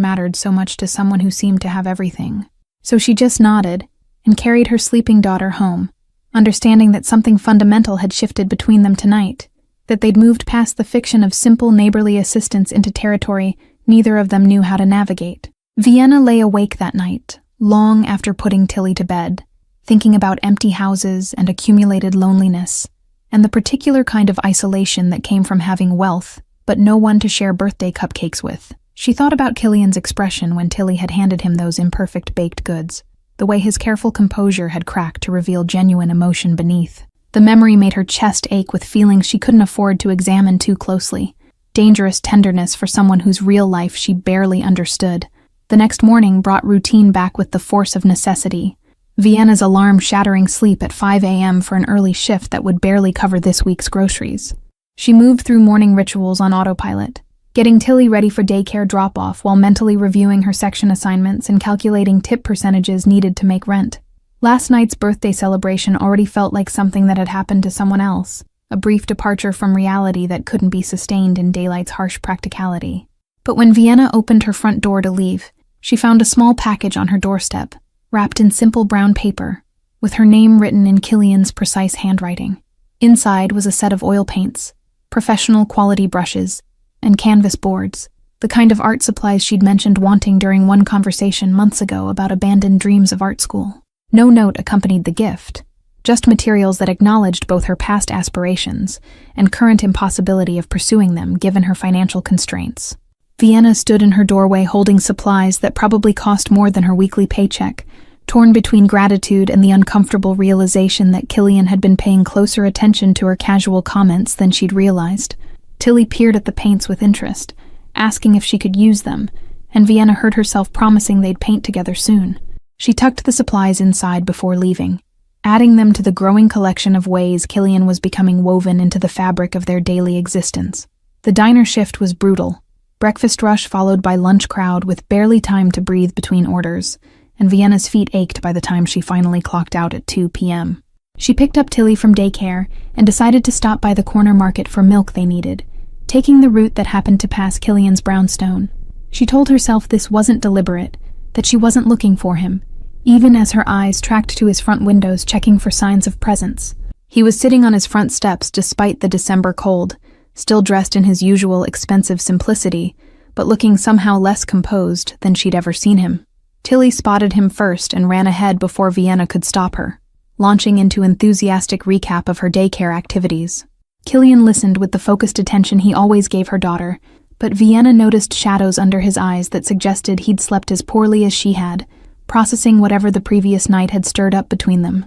[SPEAKER 1] mattered so much to someone who seemed to have everything. So she just nodded and carried her sleeping daughter home, understanding that something fundamental had shifted between them tonight, that they'd moved past the fiction of simple neighborly assistance into territory neither of them knew how to navigate. Vienna lay awake that night, long after putting Tilly to bed, thinking about empty houses and accumulated loneliness, and the particular kind of isolation that came from having wealth, but no one to share birthday cupcakes with. She thought about Killian's expression when Tilly had handed him those imperfect baked goods, the way his careful composure had cracked to reveal genuine emotion beneath. The memory made her chest ache with feelings she couldn't afford to examine too closely. Dangerous tenderness for someone whose real life she barely understood. The next morning brought routine back with the force of necessity. Vienna's alarm shattering sleep at 5 a.m. for an early shift that would barely cover this week's groceries. She moved through morning rituals on autopilot, getting Tilly ready for daycare drop-off while mentally reviewing her section assignments and calculating tip percentages needed to make rent. Last night's birthday celebration already felt like something that had happened to someone else, a brief departure from reality that couldn't be sustained in daylight's harsh practicality. But when Vienna opened her front door to leave, she found a small package on her doorstep, wrapped in simple brown paper, with her name written in Killian's precise handwriting. Inside was a set of oil paints, professional quality brushes, and canvas boards, the kind of art supplies she'd mentioned wanting during one conversation months ago about abandoned dreams of art school. No note accompanied the gift, just materials that acknowledged both her past aspirations and current impossibility of pursuing them given her financial constraints. Vienna stood in her doorway holding supplies that probably cost more than her weekly paycheck, torn between gratitude and the uncomfortable realization that Killian had been paying closer attention to her casual comments than she'd realized. Tilly peered at the paints with interest, asking if she could use them, and Vienna heard herself promising they'd paint together soon. She tucked the supplies inside before leaving, adding them to the growing collection of ways Killian was becoming woven into the fabric of their daily existence. The diner shift was brutal. Breakfast rush followed by lunch crowd with barely time to breathe between orders, and Vienna's feet ached by the time she finally clocked out at 2 p.m. She picked up Tilly from daycare and decided to stop by the corner market for milk they needed, taking the route that happened to pass Killian's brownstone. She told herself this wasn't deliberate, that she wasn't looking for him, even as her eyes tracked to his front windows checking for signs of presence. He was sitting on his front steps despite the December cold, still dressed in his usual expensive simplicity, but looking somehow less composed than she'd ever seen him. Tilly spotted him first and ran ahead before Vienna could stop her, launching into enthusiastic recap of her daycare activities. Killian listened with the focused attention he always gave her daughter, but Vienna noticed shadows under his eyes that suggested he'd slept as poorly as she had, processing whatever the previous night had stirred up between them.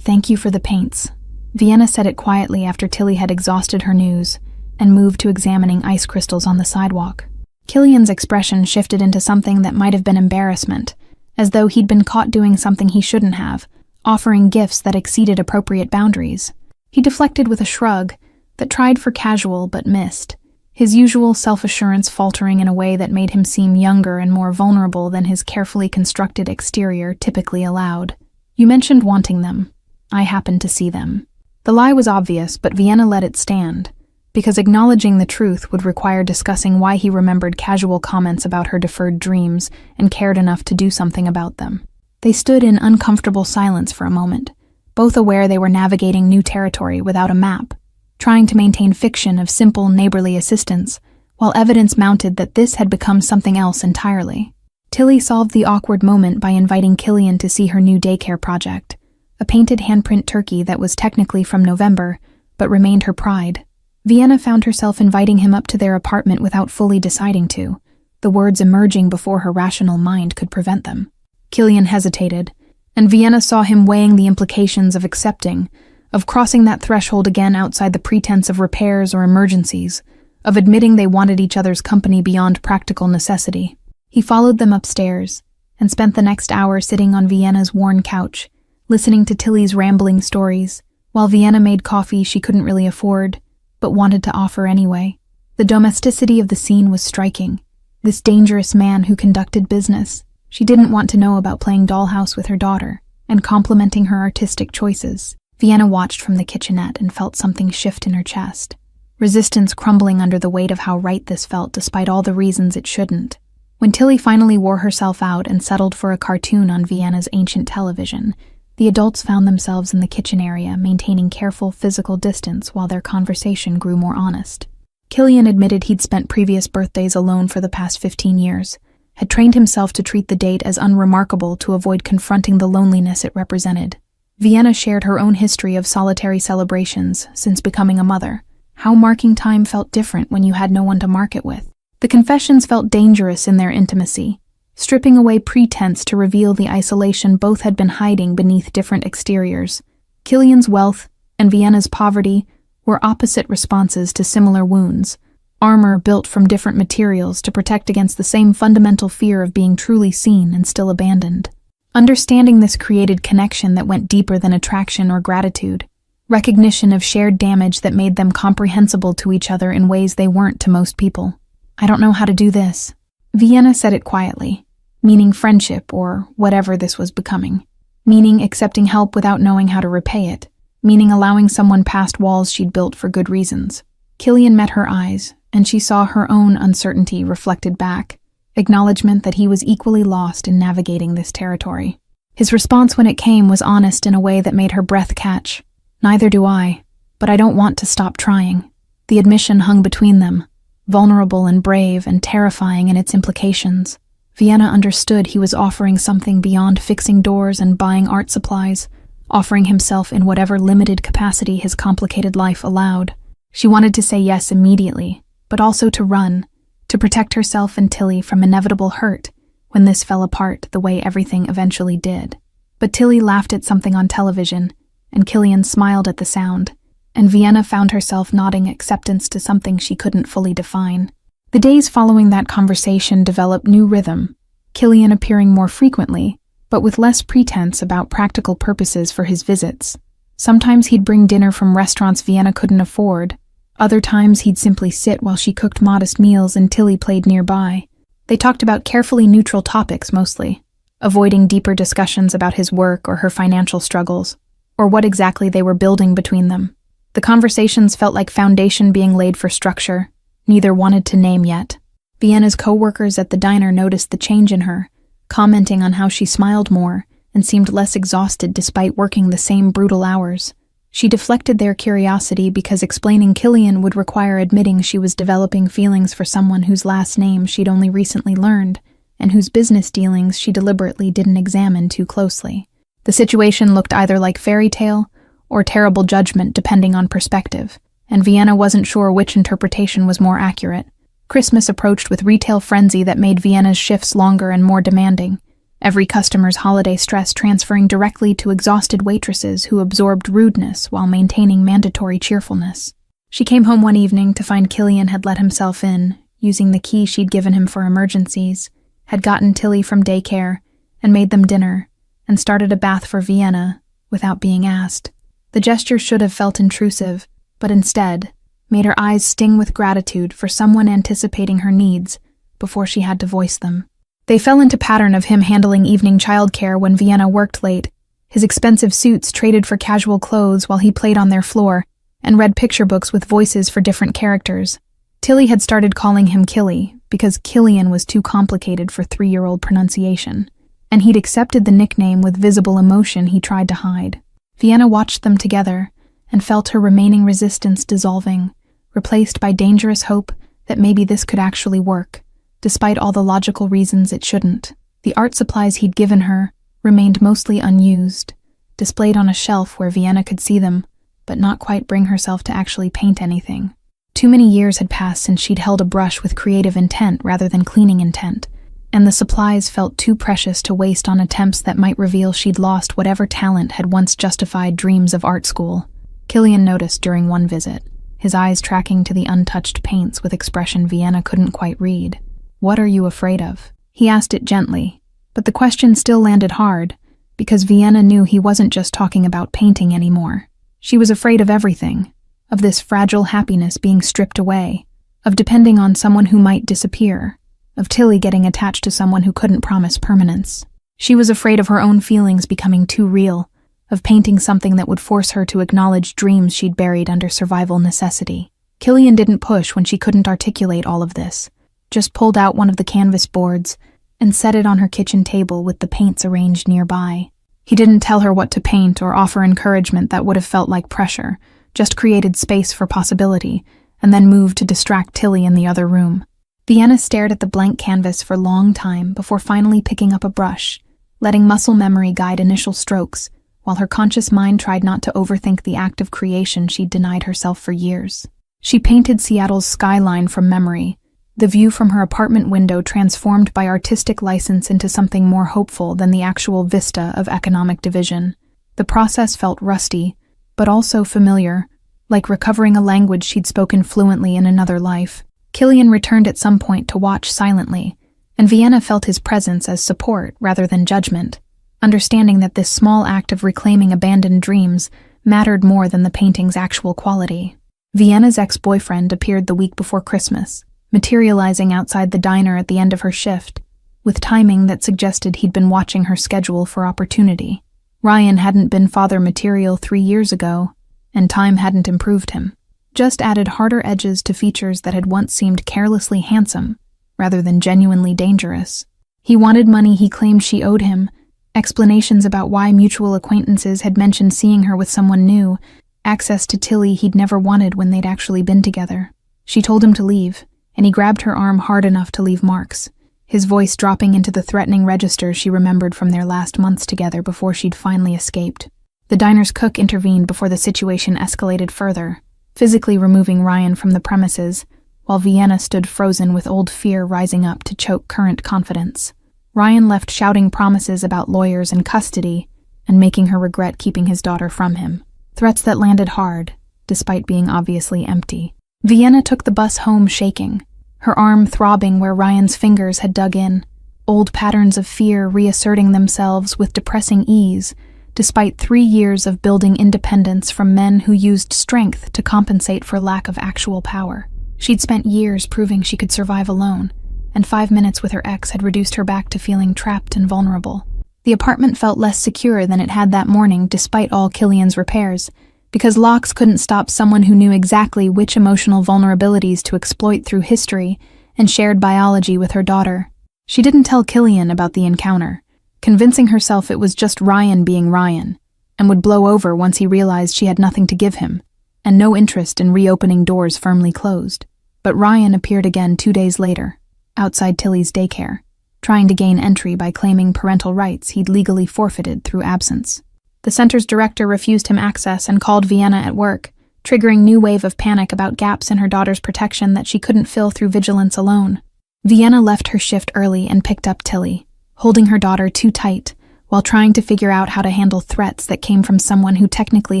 [SPEAKER 1] "Thank you for the paints." Vienna said it quietly after Tilly had exhausted her news and moved to examining ice crystals on the sidewalk. Killian's expression shifted into something that might have been embarrassment, as though he'd been caught doing something he shouldn't have, offering gifts that exceeded appropriate boundaries. He deflected with a shrug that tried for casual but missed, his usual self-assurance faltering in a way that made him seem younger and more vulnerable than his carefully constructed exterior typically allowed. "You mentioned wanting them. I happened to see them." The lie was obvious, but Vienna let it stand, because acknowledging the truth would require discussing why he remembered casual comments about her deferred dreams and cared enough to do something about them. They stood in uncomfortable silence for a moment, both aware they were navigating new territory without a map, trying to maintain fiction of simple neighborly assistance, while evidence mounted that this had become something else entirely. Tilly solved the awkward moment by inviting Killian to see her new daycare project, a painted handprint turkey that was technically from November, but remained her pride. Vienna found herself inviting him up to their apartment without fully deciding to, the words emerging before her rational mind could prevent them. Killian hesitated, and Vienna saw him weighing the implications of accepting, of crossing that threshold again outside the pretense of repairs or emergencies, of admitting they wanted each other's company beyond practical necessity. He followed them upstairs, and spent the next hour sitting on Vienna's worn couch, listening to Tilly's rambling stories, while Vienna made coffee she couldn't really afford, but wanted to offer anyway. The domesticity of the scene was striking. This dangerous man who conducted business. She didn't want to know about playing dollhouse with her daughter, and complimenting her artistic choices. Vienna watched from the kitchenette and felt something shift in her chest. Resistance crumbling under the weight of how right this felt despite all the reasons it shouldn't. When Tilly finally wore herself out and settled for a cartoon on Vienna's ancient television, the adults found themselves in the kitchen area, maintaining careful physical distance while their conversation grew more honest. Killian admitted he'd spent previous birthdays alone for the past 15 years, had trained himself to treat the date as unremarkable to avoid confronting the loneliness it represented. Vienna shared her own history of solitary celebrations since becoming a mother, how marking time felt different when you had no one to mark it with. The confessions felt dangerous in their intimacy, stripping away pretense to reveal the isolation both had been hiding beneath different exteriors. Killian's wealth, and Vienna's poverty were opposite responses to similar wounds, armor built from different materials to protect against the same fundamental fear of being truly seen and still abandoned. Understanding this created connection that went deeper than attraction or gratitude, recognition of shared damage that made them comprehensible to each other in ways they weren't to most people. "I don't know how to do this." Vienna said it quietly, meaning friendship or whatever this was becoming, meaning accepting help without knowing how to repay it, meaning allowing someone past walls she'd built for good reasons. Killian met her eyes, and she saw her own uncertainty reflected back, acknowledgement that he was equally lost in navigating this territory. His response when it came was honest in a way that made her breath catch. "Neither do I, but I don't want to stop trying." The admission hung between them, vulnerable and brave and terrifying in its implications. Vienna understood he was offering something beyond fixing doors and buying art supplies, offering himself in whatever limited capacity his complicated life allowed. She wanted to say yes immediately, but also to run, to protect herself and Tilly from inevitable hurt when this fell apart the way everything eventually did. But Tilly laughed at something on television, and Killian smiled at the sound, and Vienna found herself nodding acceptance to something she couldn't fully define. The days following that conversation developed new rhythm, Killian appearing more frequently, but with less pretense about practical purposes for his visits. Sometimes he'd bring dinner from restaurants Vienna couldn't afford. Other times he'd simply sit while she cooked modest meals and Tilly played nearby. They talked about carefully neutral topics mostly, avoiding deeper discussions about his work or her financial struggles, or what exactly they were building between them. The conversations felt like foundation being laid for structure. Neither wanted to name yet. Vienna's co-workers at the diner noticed the change in her, commenting on how she smiled more and seemed less exhausted despite working the same brutal hours. She deflected their curiosity because explaining Killian would require admitting she was developing feelings for someone whose last name she'd only recently learned, and whose business dealings she deliberately didn't examine too closely. The situation looked either like fairy tale or terrible judgment depending on perspective, and Vienna wasn't sure which interpretation was more accurate. Christmas approached with retail frenzy that made Vienna's shifts longer and more demanding, every customer's holiday stress transferring directly to exhausted waitresses who absorbed rudeness while maintaining mandatory cheerfulness. She came home one evening to find Killian had let himself in, using the key she'd given him for emergencies, had gotten Tilly from daycare, and made them dinner, and started a bath for Vienna without being asked. The gesture should have felt intrusive, but instead made her eyes sting with gratitude for someone anticipating her needs before she had to voice them. They fell into pattern of him handling evening childcare when Vienna worked late, his expensive suits traded for casual clothes while he played on their floor and read picture books with voices for different characters. Tilly had started calling him Killy because Killian was too complicated for 3-year-old pronunciation, and he'd accepted the nickname with visible emotion he tried to hide. Vienna watched them together and felt her remaining resistance dissolving, replaced by dangerous hope that maybe this could actually work, despite all the logical reasons it shouldn't. The art supplies he'd given her remained mostly unused, displayed on a shelf where Vienna could see them, but not quite bring herself to actually paint anything. Too many years had passed since she'd held a brush with creative intent rather than cleaning intent, and the supplies felt too precious to waste on attempts that might reveal she'd lost whatever talent had once justified dreams of art school. Killian noticed during one visit, his eyes tracking to the untouched paints with expression Vienna couldn't quite read. "What are you afraid of?" He asked it gently, but the question still landed hard, because Vienna knew he wasn't just talking about painting anymore. She was afraid of everything, of this fragile happiness being stripped away, of depending on someone who might disappear, of Tilly getting attached to someone who couldn't promise permanence. She was afraid of her own feelings becoming too real, of painting something that would force her to acknowledge dreams she'd buried under survival necessity. Killian didn't push when she couldn't articulate all of this, just pulled out one of the canvas boards and set it on her kitchen table with the paints arranged nearby. He didn't tell her what to paint or offer encouragement that would have felt like pressure, just created space for possibility, and then moved to distract Tilly in the other room. Vienna stared at the blank canvas for a long time before finally picking up a brush, letting muscle memory guide initial strokes, while her conscious mind tried not to overthink the act of creation she'd denied herself for years. She painted Seattle's skyline from memory, the view from her apartment window transformed by artistic license into something more hopeful than the actual vista of economic division. The process felt rusty, but also familiar, like recovering a language she'd spoken fluently in another life. Killian returned at some point to watch silently, and Vienna felt his presence as support rather than judgment, understanding that this small act of reclaiming abandoned dreams mattered more than the painting's actual quality. Vienna's ex-boyfriend appeared the week before Christmas, materializing outside the diner at the end of her shift, with timing that suggested he'd been watching her schedule for opportunity. Ryan hadn't been father material 3 years ago, and time hadn't improved him, just added harder edges to features that had once seemed carelessly handsome, rather than genuinely dangerous. He wanted money he claimed she owed him, explanations about why mutual acquaintances had mentioned seeing her with someone new, access to Tilly he'd never wanted when they'd actually been together. She told him to leave, and he grabbed her arm hard enough to leave marks, his voice dropping into the threatening register she remembered from their last months together before she'd finally escaped. The diner's cook intervened before the situation escalated further, physically removing Ryan from the premises, while Vienna stood frozen with old fear rising up to choke current confidence. Ryan left shouting promises about lawyers and custody, and making her regret keeping his daughter from him. Threats that landed hard, despite being obviously empty. Vienna took the bus home shaking, her arm throbbing where Ryan's fingers had dug in, old patterns of fear reasserting themselves with depressing ease, despite 3 years of building independence from men who used strength to compensate for lack of actual power. She'd spent years proving she could survive alone, and 5 minutes with her ex had reduced her back to feeling trapped and vulnerable. The apartment felt less secure than it had that morning despite all Killian's repairs, because locks couldn't stop someone who knew exactly which emotional vulnerabilities to exploit through history and shared biology with her daughter. She didn't tell Killian about the encounter, convincing herself it was just Ryan being Ryan, and would blow over once he realized she had nothing to give him, and no interest in reopening doors firmly closed. But Ryan appeared again 2 days later, outside Tilly's daycare, trying to gain entry by claiming parental rights he'd legally forfeited through absence. The center's director refused him access and called Vienna at work, triggering new wave of panic about gaps in her daughter's protection that she couldn't fill through vigilance alone. Vienna left her shift early and picked up Tilly, holding her daughter too tight, while trying to figure out how to handle threats that came from someone who technically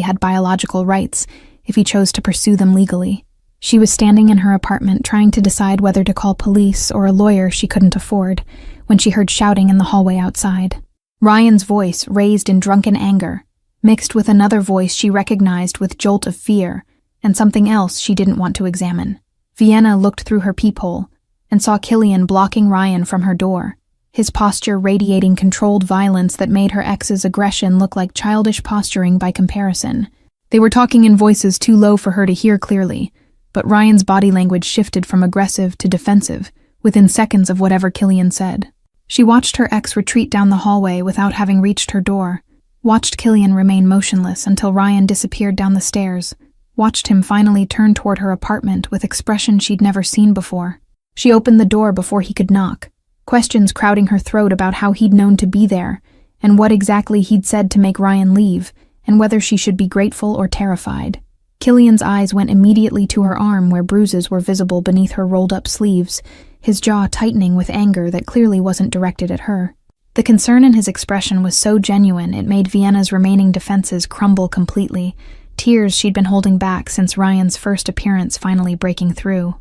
[SPEAKER 1] had biological rights if he chose to pursue them legally. She was standing in her apartment trying to decide whether to call police or a lawyer she couldn't afford, when she heard shouting in the hallway outside. Ryan's voice, raised in drunken anger, mixed with another voice she recognized with jolt of fear, and something else she didn't want to examine. Vienna looked through her peephole and saw Killian blocking Ryan from her door, his posture radiating controlled violence that made her ex's aggression look like childish posturing by comparison. They were talking in voices too low for her to hear clearly, but Ryan's body language shifted from aggressive to defensive within seconds of whatever Killian said. She watched her ex retreat down the hallway without having reached her door, watched Killian remain motionless until Ryan disappeared down the stairs, watched him finally turn toward her apartment with expression she'd never seen before. She opened the door before he could knock, questions crowding her throat about how he'd known to be there, and what exactly he'd said to make Ryan leave, and whether she should be grateful or terrified. Killian's eyes went immediately to her arm where bruises were visible beneath her rolled-up sleeves, his jaw tightening with anger that clearly wasn't directed at her. The concern in his expression was so genuine it made Vienna's remaining defenses crumble completely, tears she'd been holding back since Ryan's first appearance finally breaking through.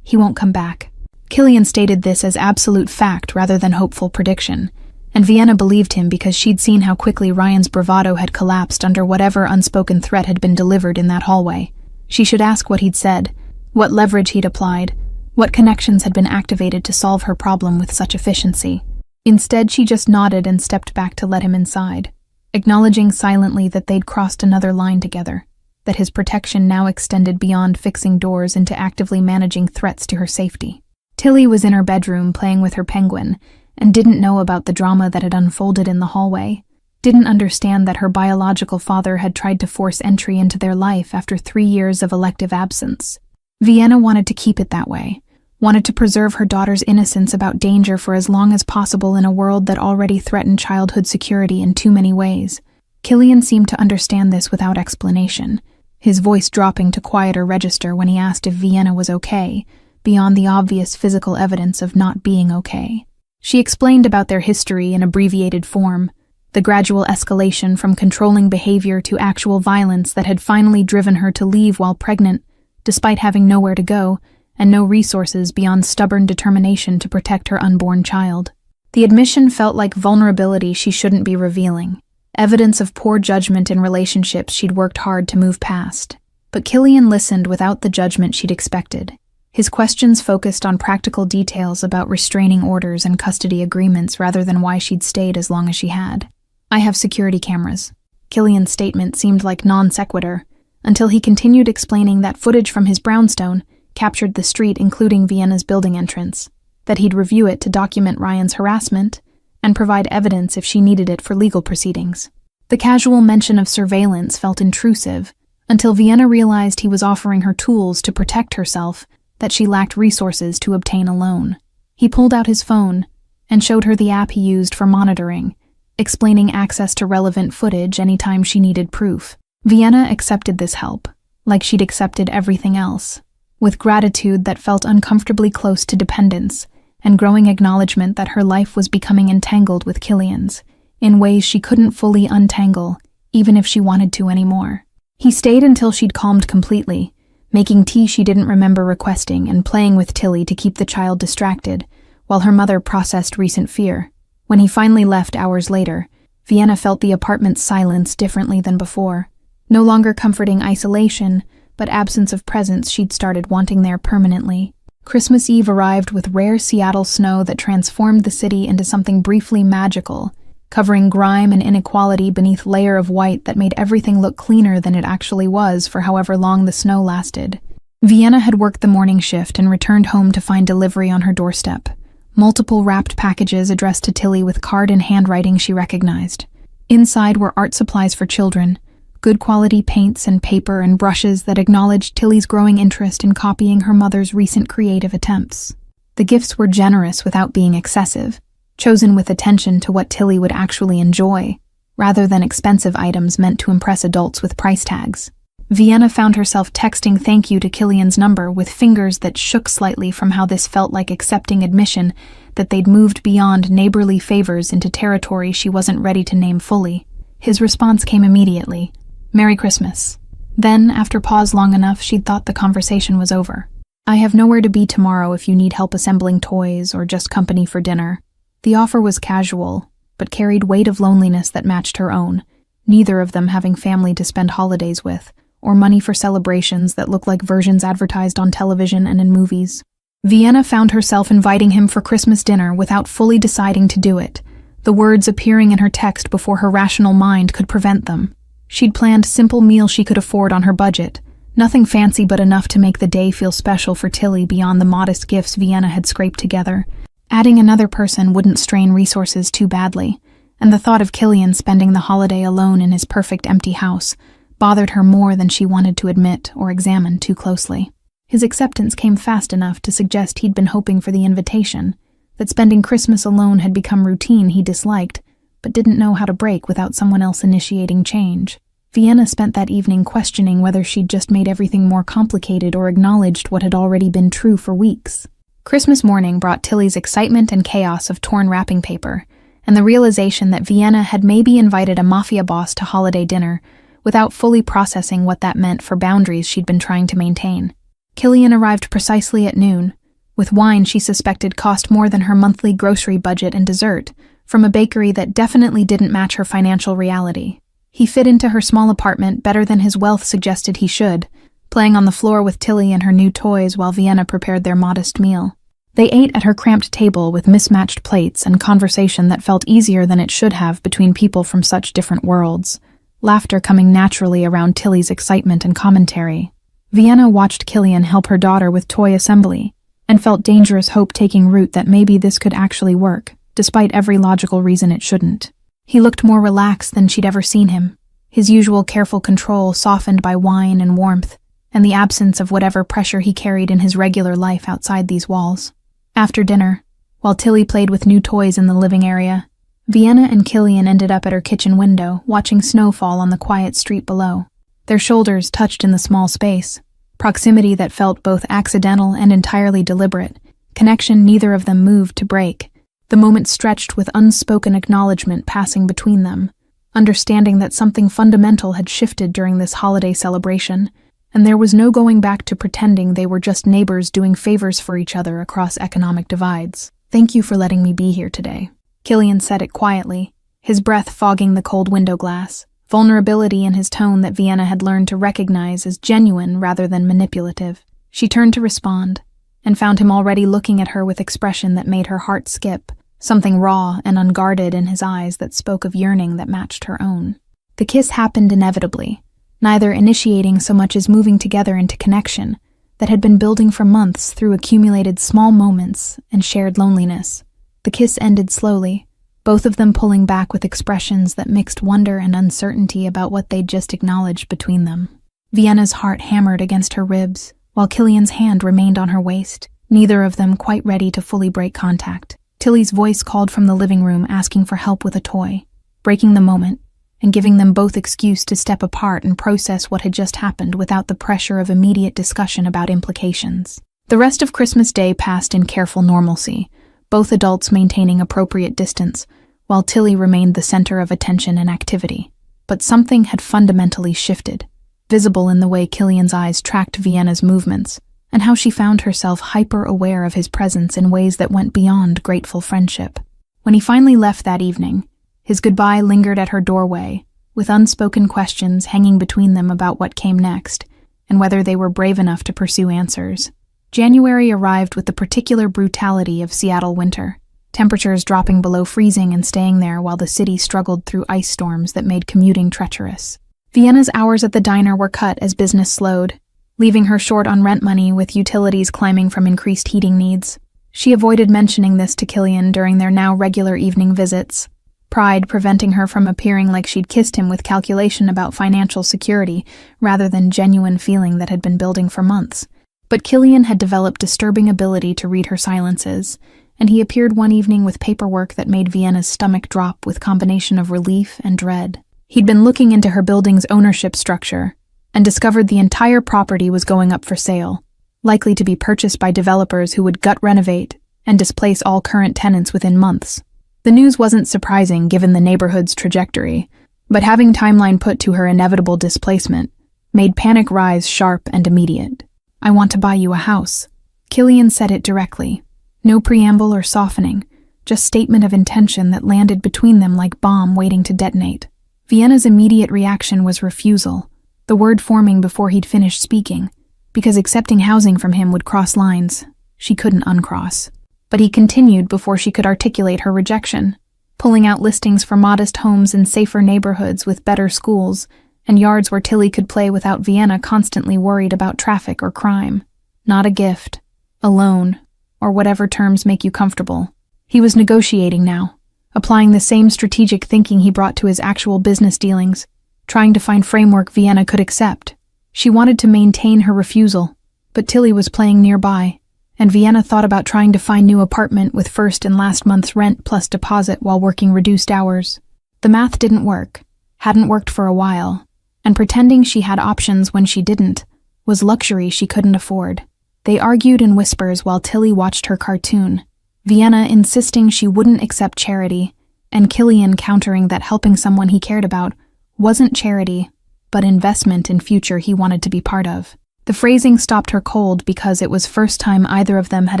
[SPEAKER 1] He won't come back. Killian stated this as absolute fact rather than hopeful prediction, and Vienna believed him because she'd seen how quickly Ryan's bravado had collapsed under whatever unspoken threat had been delivered in that hallway. She should ask what he'd said, what leverage he'd applied, what connections had been activated to solve her problem with such efficiency. Instead, she just nodded and stepped back to let him inside, acknowledging silently that they'd crossed another line together, that his protection now extended beyond fixing doors into actively managing threats to her safety. Tilly was in her bedroom playing with her penguin, and didn't know about the drama that had unfolded in the hallway, didn't understand that her biological father had tried to force entry into their life after 3 years of elective absence. Vienna wanted to keep it that way, wanted to preserve her daughter's innocence about danger for as long as possible in a world that already threatened childhood security in too many ways. Killian seemed to understand this without explanation, his voice dropping to quieter register when he asked if Vienna was okay, beyond the obvious physical evidence of not being okay. She explained about their history in abbreviated form, the gradual escalation from controlling behavior to actual violence that had finally driven her to leave while pregnant, despite having nowhere to go and no resources beyond stubborn determination to protect her unborn child. The admission felt like vulnerability she shouldn't be revealing, evidence of poor judgment in relationships she'd worked hard to move past. But Killian listened without the judgment she'd expected. His questions focused on practical details about restraining orders and custody agreements rather than why she'd stayed as long as she had. "I have security cameras." Killian's statement seemed like non sequitur, until he continued explaining that footage from his brownstone captured the street including Vienna's building entrance, that he'd review it to document Ryan's harassment and provide evidence if she needed it for legal proceedings. The casual mention of surveillance felt intrusive, until Vienna realized he was offering her tools to protect herself that she lacked resources to obtain alone. He pulled out his phone and showed her the app he used for monitoring, explaining access to relevant footage anytime she needed proof. Vienna accepted this help, like she'd accepted everything else, with gratitude that felt uncomfortably close to dependence and growing acknowledgement that her life was becoming entangled with Killian's, in ways she couldn't fully untangle, even if she wanted to anymore. He stayed until she'd calmed completely, making tea she didn't remember requesting and playing with Tilly to keep the child distracted, while her mother processed recent fear. When he finally left hours later, Vienna felt the apartment's silence differently than before. No longer comforting isolation, but absence of presence she'd started wanting there permanently. Christmas Eve arrived with rare Seattle snow that transformed the city into something briefly magical, covering grime and inequality beneath a layer of white that made everything look cleaner than it actually was for however long the snow lasted. Vienna had worked the morning shift and returned home to find delivery on her doorstep. Multiple wrapped packages addressed to Tilly with card and handwriting she recognized. Inside were art supplies for children, good quality paints and paper and brushes that acknowledged Tilly's growing interest in copying her mother's recent creative attempts. The gifts were generous without being excessive, chosen with attention to what Tilly would actually enjoy, rather than expensive items meant to impress adults with price tags. Vienna found herself texting thank you to Killian's number with fingers that shook slightly from how this felt like accepting admission that they'd moved beyond neighborly favors into territory she wasn't ready to name fully. His response came immediately. "Merry Christmas." Then, after pause long enough, she'd thought the conversation was over. "I have nowhere to be tomorrow if you need help assembling toys or just company for dinner." The offer was casual, but carried weight of loneliness that matched her own, neither of them having family to spend holidays with, or money for celebrations that looked like versions advertised on television and in movies. Vienna found herself inviting him for Christmas dinner without fully deciding to do it, the words appearing in her text before her rational mind could prevent them. She'd planned simple meal she could afford on her budget, nothing fancy but enough to make the day feel special for Tilly beyond the modest gifts Vienna had scraped together. Adding another person wouldn't strain resources too badly, and the thought of Killian spending the holiday alone in his perfect empty house bothered her more than she wanted to admit or examine too closely. His acceptance came fast enough to suggest he'd been hoping for the invitation, that spending Christmas alone had become routine he disliked, but didn't know how to break without someone else initiating change. Vienna spent that evening questioning whether she'd just made everything more complicated or acknowledged what had already been true for weeks. Christmas morning brought Tilly's excitement and chaos of torn wrapping paper, and the realization that Vienna had maybe invited a mafia boss to holiday dinner without fully processing what that meant for boundaries she'd been trying to maintain. Killian arrived precisely at noon, with wine she suspected cost more than her monthly grocery budget and dessert, from a bakery that definitely didn't match her financial reality. He fit into her small apartment better than his wealth suggested he should, playing on the floor with Tilly and her new toys while Vienna prepared their modest meal. They ate at her cramped table with mismatched plates and conversation that felt easier than it should have between people from such different worlds, laughter coming naturally around Tilly's excitement and commentary. Vienna watched Killian help her daughter with toy assembly, and felt dangerous hope taking root that maybe this could actually work, despite every logical reason it shouldn't. He looked more relaxed than she'd ever seen him, his usual careful control softened by wine and warmth, and the absence of whatever pressure he carried in his regular life outside these walls. After dinner, while Tilly played with new toys in the living area, Vienna and Killian ended up at her kitchen window, watching snow fall on the quiet street below. Their shoulders touched in the small space, proximity that felt both accidental and entirely deliberate, connection neither of them moved to break, The moment stretched with unspoken acknowledgement passing between them, understanding that something fundamental had shifted during this holiday celebration, and there was no going back to pretending they were just neighbors doing favors for each other across economic divides. "Thank you for letting me be here today," Killian said it quietly, his breath fogging the cold window glass, vulnerability in his tone that Vienna had learned to recognize as genuine rather than manipulative. She turned to respond, and found him already looking at her with expression that made her heart skip, something raw and unguarded in his eyes that spoke of yearning that matched her own. The kiss happened inevitably, neither initiating so much as moving together into connection that had been building for months through accumulated small moments and shared loneliness. The kiss ended slowly, both of them pulling back with expressions that mixed wonder and uncertainty about what they'd just acknowledged between them. Vienna's heart hammered against her ribs, while Killian's hand remained on her waist, neither of them quite ready to fully break contact. Tilly's voice called from the living room asking for help with a toy, breaking the moment, and giving them both excuse to step apart and process what had just happened without the pressure of immediate discussion about implications. The rest of Christmas Day passed in careful normalcy, both adults maintaining appropriate distance, while Tilly remained the center of attention and activity. But something had fundamentally shifted, visible in the way Killian's eyes tracked Vienna's movements, and how she found herself hyper-aware of his presence in ways that went beyond grateful friendship. When he finally left that evening, his goodbye lingered at her doorway, with unspoken questions hanging between them about what came next, and whether they were brave enough to pursue answers. January arrived with the particular brutality of Seattle winter, temperatures dropping below freezing and staying there while the city struggled through ice storms that made commuting treacherous. Vienna's hours at the diner were cut as business slowed, leaving her short on rent money with utilities climbing from increased heating needs. She avoided mentioning this to Killian during their now regular evening visits, pride preventing her from appearing like she'd kissed him with calculation about financial security rather than genuine feeling that had been building for months. But Killian had developed disturbing ability to read her silences, and he appeared one evening with paperwork that made Vienna's stomach drop with combination of relief and dread. He'd been looking into her building's ownership structure and discovered the entire property was going up for sale, likely to be purchased by developers who would gut renovate and displace all current tenants within months. The news wasn't surprising given the neighborhood's trajectory, but having timeline put to her inevitable displacement made panic rise sharp and immediate. "I want to buy you a house." Killian said it directly. No preamble or softening, just statement of intention that landed between them like bomb waiting to detonate. Vienna's immediate reaction was refusal, the word forming before he'd finished speaking, because accepting housing from him would cross lines she couldn't uncross. But he continued before she could articulate her rejection, pulling out listings for modest homes in safer neighborhoods with better schools and yards where Tilly could play without Vienna constantly worried about traffic or crime. Not a gift, a loan, or whatever terms make you comfortable. He was negotiating now, applying the same strategic thinking he brought to his actual business dealings, trying to find framework Vienna could accept. She wanted to maintain her refusal, but Tilly was playing nearby, and Vienna thought about trying to find new apartment with first and last month's rent plus deposit while working reduced hours. The math didn't work, hadn't worked for a while, and pretending she had options when she didn't was luxury she couldn't afford. They argued in whispers while Tilly watched her cartoon, Vienna insisting she wouldn't accept charity, and Killian countering that helping someone he cared about wasn't charity, but investment in future he wanted to be part of. The phrasing stopped her cold because it was first time either of them had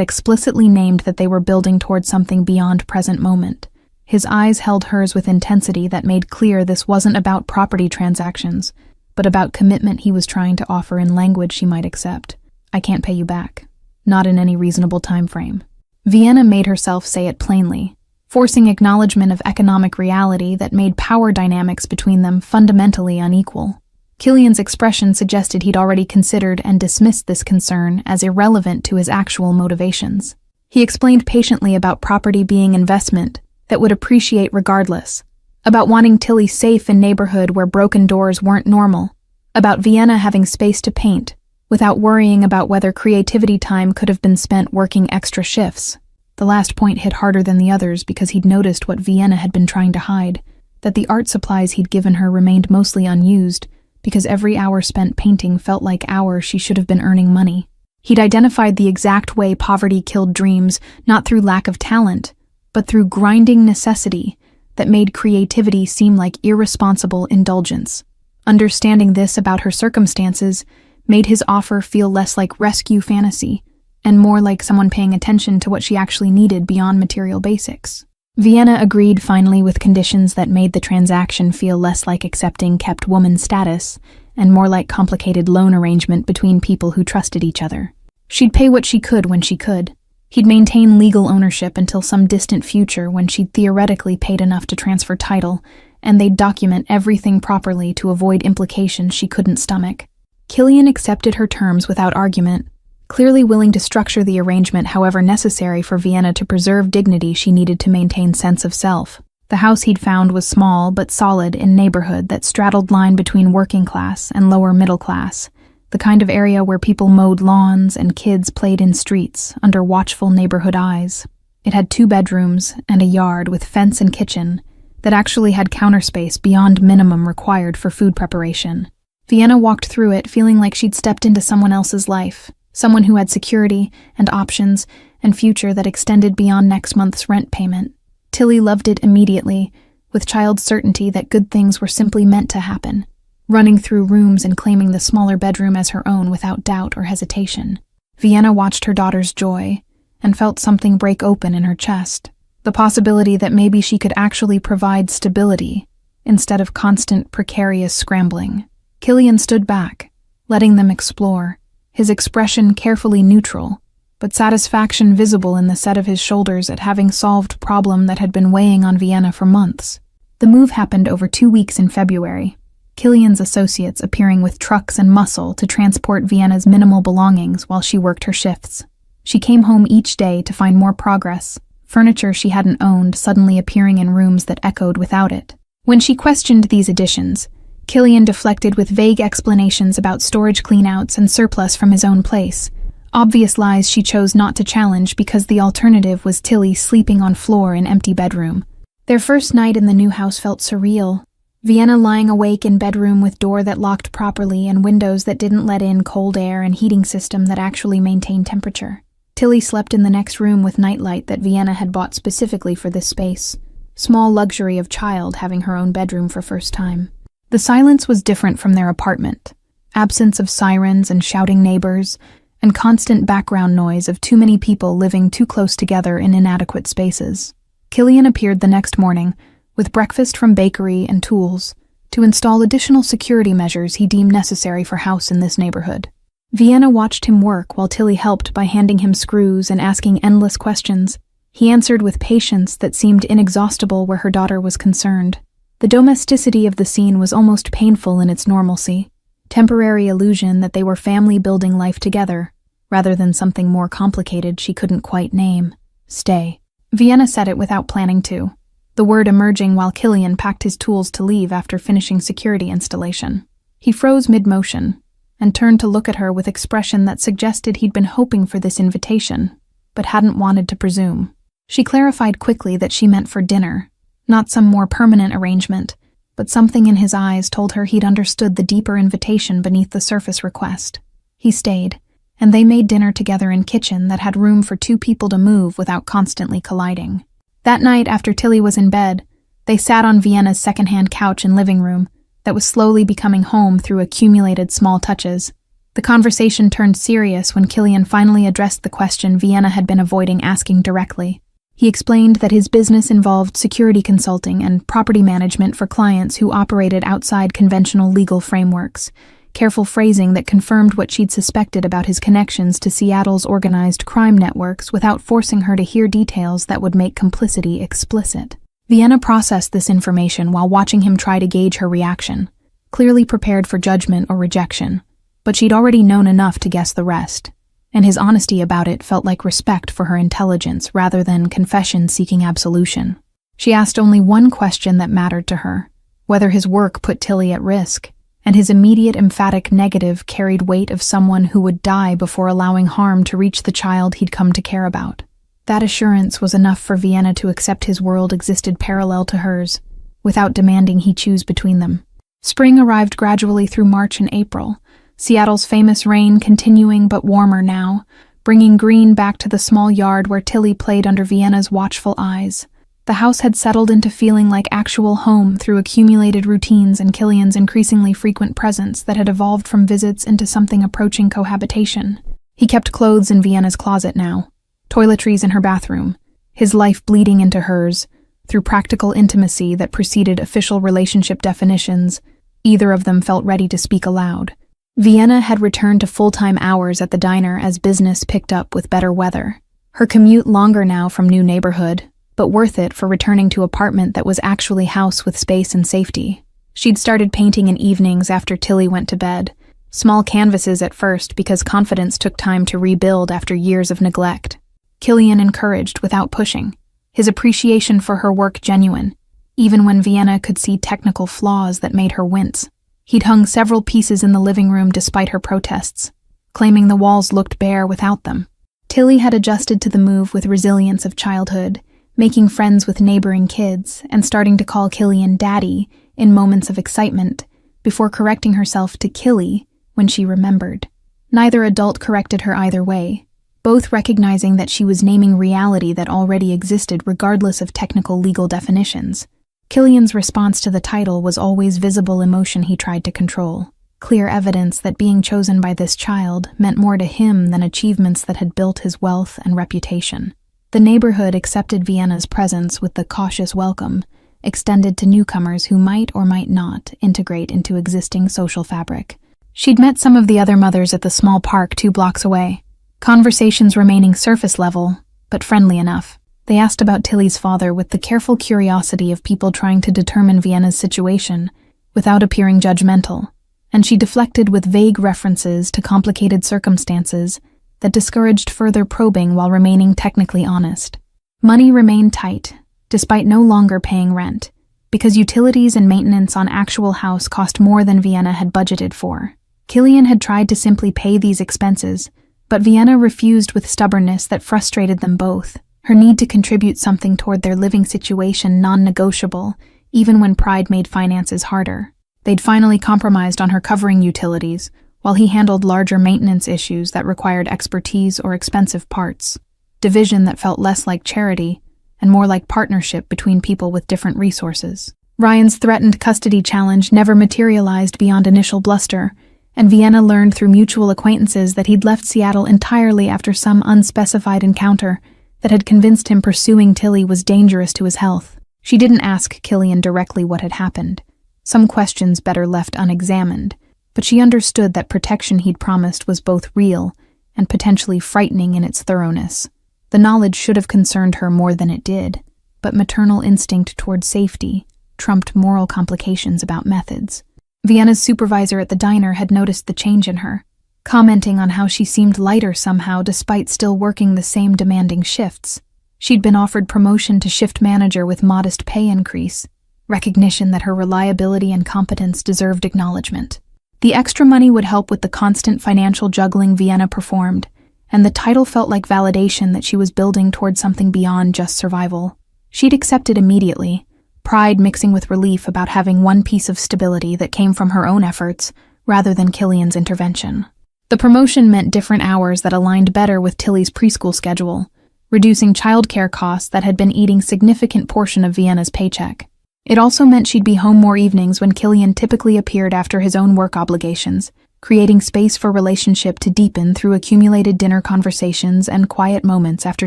[SPEAKER 1] explicitly named that they were building towards something beyond present moment. His eyes held hers with intensity that made clear this wasn't about property transactions, but about commitment he was trying to offer in language she might accept. "I can't pay you back. Not in any reasonable time frame." Vienna made herself say it plainly, forcing acknowledgement of economic reality that made power dynamics between them fundamentally unequal. Killian's expression suggested he'd already considered and dismissed this concern as irrelevant to his actual motivations. He explained patiently about property being investment that would appreciate regardless, about wanting Tilly safe in neighborhood where broken doors weren't normal, about Vienna having space to paint, without worrying about whether creativity time could have been spent working extra shifts. The last point hit harder than the others because he'd noticed what Vienna had been trying to hide, that the art supplies he'd given her remained mostly unused, because every hour spent painting felt like hours she should have been earning money. He'd identified the exact way poverty killed dreams, not through lack of talent, but through grinding necessity that made creativity seem like irresponsible indulgence. Understanding this about her circumstances made his offer feel less like rescue fantasy and more like someone paying attention to what she actually needed beyond material basics. Vienna agreed finally with conditions that made the transaction feel less like accepting kept woman status and more like complicated loan arrangement between people who trusted each other. She'd pay what she could when she could. He'd maintain legal ownership until some distant future when she'd theoretically paid enough to transfer title, and they'd document everything properly to avoid implications she couldn't stomach. Killian accepted her terms without argument, clearly willing to structure the arrangement however necessary for Vienna to preserve dignity she needed to maintain sense of self. The house he'd found was small but solid in neighborhood that straddled line between working class and lower middle class, the kind of area where people mowed lawns and kids played in streets under watchful neighborhood eyes. It had 2 bedrooms and a yard with fence and kitchen that actually had counter space beyond minimum required for food preparation. Vienna walked through it feeling like she'd stepped into someone else's life, someone who had security and options and future that extended beyond next month's rent payment. Tilly loved it immediately, with child's certainty that good things were simply meant to happen, running through rooms and claiming the smaller bedroom as her own without doubt or hesitation. Vienna watched her daughter's joy and felt something break open in her chest, the possibility that maybe she could actually provide stability instead of constant precarious scrambling. Killian stood back, letting them explore, his expression carefully neutral, but satisfaction visible in the set of his shoulders at having solved a problem that had been weighing on Vienna for months. The move happened over 2 weeks in February, Killian's associates appearing with trucks and muscle to transport Vienna's minimal belongings while she worked her shifts. She came home each day to find more progress, furniture she hadn't owned suddenly appearing in rooms that echoed without it. When she questioned these additions, Killian deflected with vague explanations about storage cleanouts and surplus from his own place, obvious lies she chose not to challenge because the alternative was Tilly sleeping on floor in empty bedroom. Their first night in the new house felt surreal. Vienna lying awake in bedroom with door that locked properly and windows that didn't let in cold air and heating system that actually maintained temperature. Tilly slept in the next room with nightlight that Vienna had bought specifically for this space. Small luxury of child having her own bedroom for first time. The silence was different from their apartment. Absence of sirens and shouting neighbors, and constant background noise of too many people living too close together in inadequate spaces. Killian appeared the next morning, with breakfast from bakery and tools, to install additional security measures he deemed necessary for house in this neighborhood. Vienna watched him work while Tilly helped by handing him screws and asking endless questions. He answered with patience that seemed inexhaustible where her daughter was concerned. The domesticity of the scene was almost painful in its normalcy, temporary illusion that they were family building life together, rather than something more complicated she couldn't quite name. Stay. Vienna said it without planning to, the word emerging while Killian packed his tools to leave after finishing security installation. He froze mid-motion and turned to look at her with expression that suggested he'd been hoping for this invitation, but hadn't wanted to presume. She clarified quickly that she meant for dinner, not some more permanent arrangement, but something in his eyes told her he'd understood the deeper invitation beneath the surface request. He stayed, and they made dinner together in kitchen that had room for 2 people to move without constantly colliding. That night, after Tilly was in bed, they sat on Vienna's secondhand couch in living room that was slowly becoming home through accumulated small touches. The conversation turned serious when Killian finally addressed the question Vienna had been avoiding asking directly. He explained that his business involved security consulting and property management for clients who operated outside conventional legal frameworks, careful phrasing that confirmed what she'd suspected about his connections to Seattle's organized crime networks without forcing her to hear details that would make complicity explicit. Vienna processed this information while watching him try to gauge her reaction, clearly prepared for judgment or rejection, but she'd already known enough to guess the rest, and his honesty about it felt like respect for her intelligence rather than confession seeking absolution. She asked only one question that mattered to her, whether his work put Tilly at risk, and his immediate emphatic negative carried weight of someone who would die before allowing harm to reach the child he'd come to care about. That assurance was enough for Vienna to accept his world existed parallel to hers, without demanding he choose between them. Spring arrived gradually through March and April, Seattle's famous rain continuing but warmer now, bringing green back to the small yard where Tilly played under Vienna's watchful eyes. The house had settled into feeling like actual home through accumulated routines and Killian's increasingly frequent presence that had evolved from visits into something approaching cohabitation. He kept clothes in Vienna's closet now, toiletries in her bathroom, his life bleeding into hers, through practical intimacy that preceded official relationship definitions. Either of them felt ready to speak aloud. Vienna had returned to full-time hours at the diner as business picked up with better weather. Her commute longer now from new neighborhood, but worth it for returning to apartment that was actually house with space and safety. She'd started painting in evenings after Tilly went to bed. Small canvases at first because confidence took time to rebuild after years of neglect. Killian encouraged without pushing, his appreciation for her work genuine, even when Vienna could see technical flaws that made her wince. He'd hung several pieces in the living room despite her protests, claiming the walls looked bare without them. Tilly had adjusted to the move with resilience of childhood, making friends with neighboring kids and starting to call Killian Daddy in moments of excitement, before correcting herself to Killy when she remembered. Neither adult corrected her either way, both recognizing that she was naming reality that already existed regardless of technical legal definitions. Killian's response to the title was always visible emotion he tried to control, clear evidence that being chosen by this child meant more to him than achievements that had built his wealth and reputation. The neighborhood accepted Vienna's presence with the cautious welcome, extended to newcomers who might or might not integrate into existing social fabric. She'd met some of the other mothers at the small park 2 blocks away, conversations remaining surface level, but friendly enough. They asked about Tilly's father with the careful curiosity of people trying to determine Vienna's situation, without appearing judgmental, and she deflected with vague references to complicated circumstances that discouraged further probing while remaining technically honest. Money remained tight, despite no longer paying rent, because utilities and maintenance on actual house cost more than Vienna had budgeted for. Killian had tried to simply pay these expenses, but Vienna refused with stubbornness that frustrated them both, her need to contribute something toward their living situation non-negotiable, even when pride made finances harder. They'd finally compromised on her covering utilities, while he handled larger maintenance issues that required expertise or expensive parts, division that felt less like charity and more like partnership between people with different resources. Ryan's threatened custody challenge never materialized beyond initial bluster, and Vienna learned through mutual acquaintances that he'd left Seattle entirely after some unspecified encounter that had convinced him pursuing Tilly was dangerous to his health. She didn't ask Killian directly what had happened, some questions better left unexamined, but she understood that protection he'd promised was both real and potentially frightening in its thoroughness. The knowledge should have concerned her more than it did, but maternal instinct toward safety trumped moral complications about methods. Vienna's supervisor at the diner had noticed the change in her, commenting on how she seemed lighter somehow despite still working the same demanding shifts. She'd been offered promotion to shift manager with modest pay increase, recognition that her reliability and competence deserved acknowledgement. The extra money would help with the constant financial juggling Vienna performed, and the title felt like validation that she was building toward something beyond just survival. She'd accepted immediately, pride mixing with relief about having one piece of stability that came from her own efforts rather than Killian's intervention. The promotion meant different hours that aligned better with Tilly's preschool schedule, reducing childcare costs that had been eating significant portion of Vienna's paycheck. It also meant she'd be home more evenings when Killian typically appeared after his own work obligations, creating space for relationship to deepen through accumulated dinner conversations and quiet moments after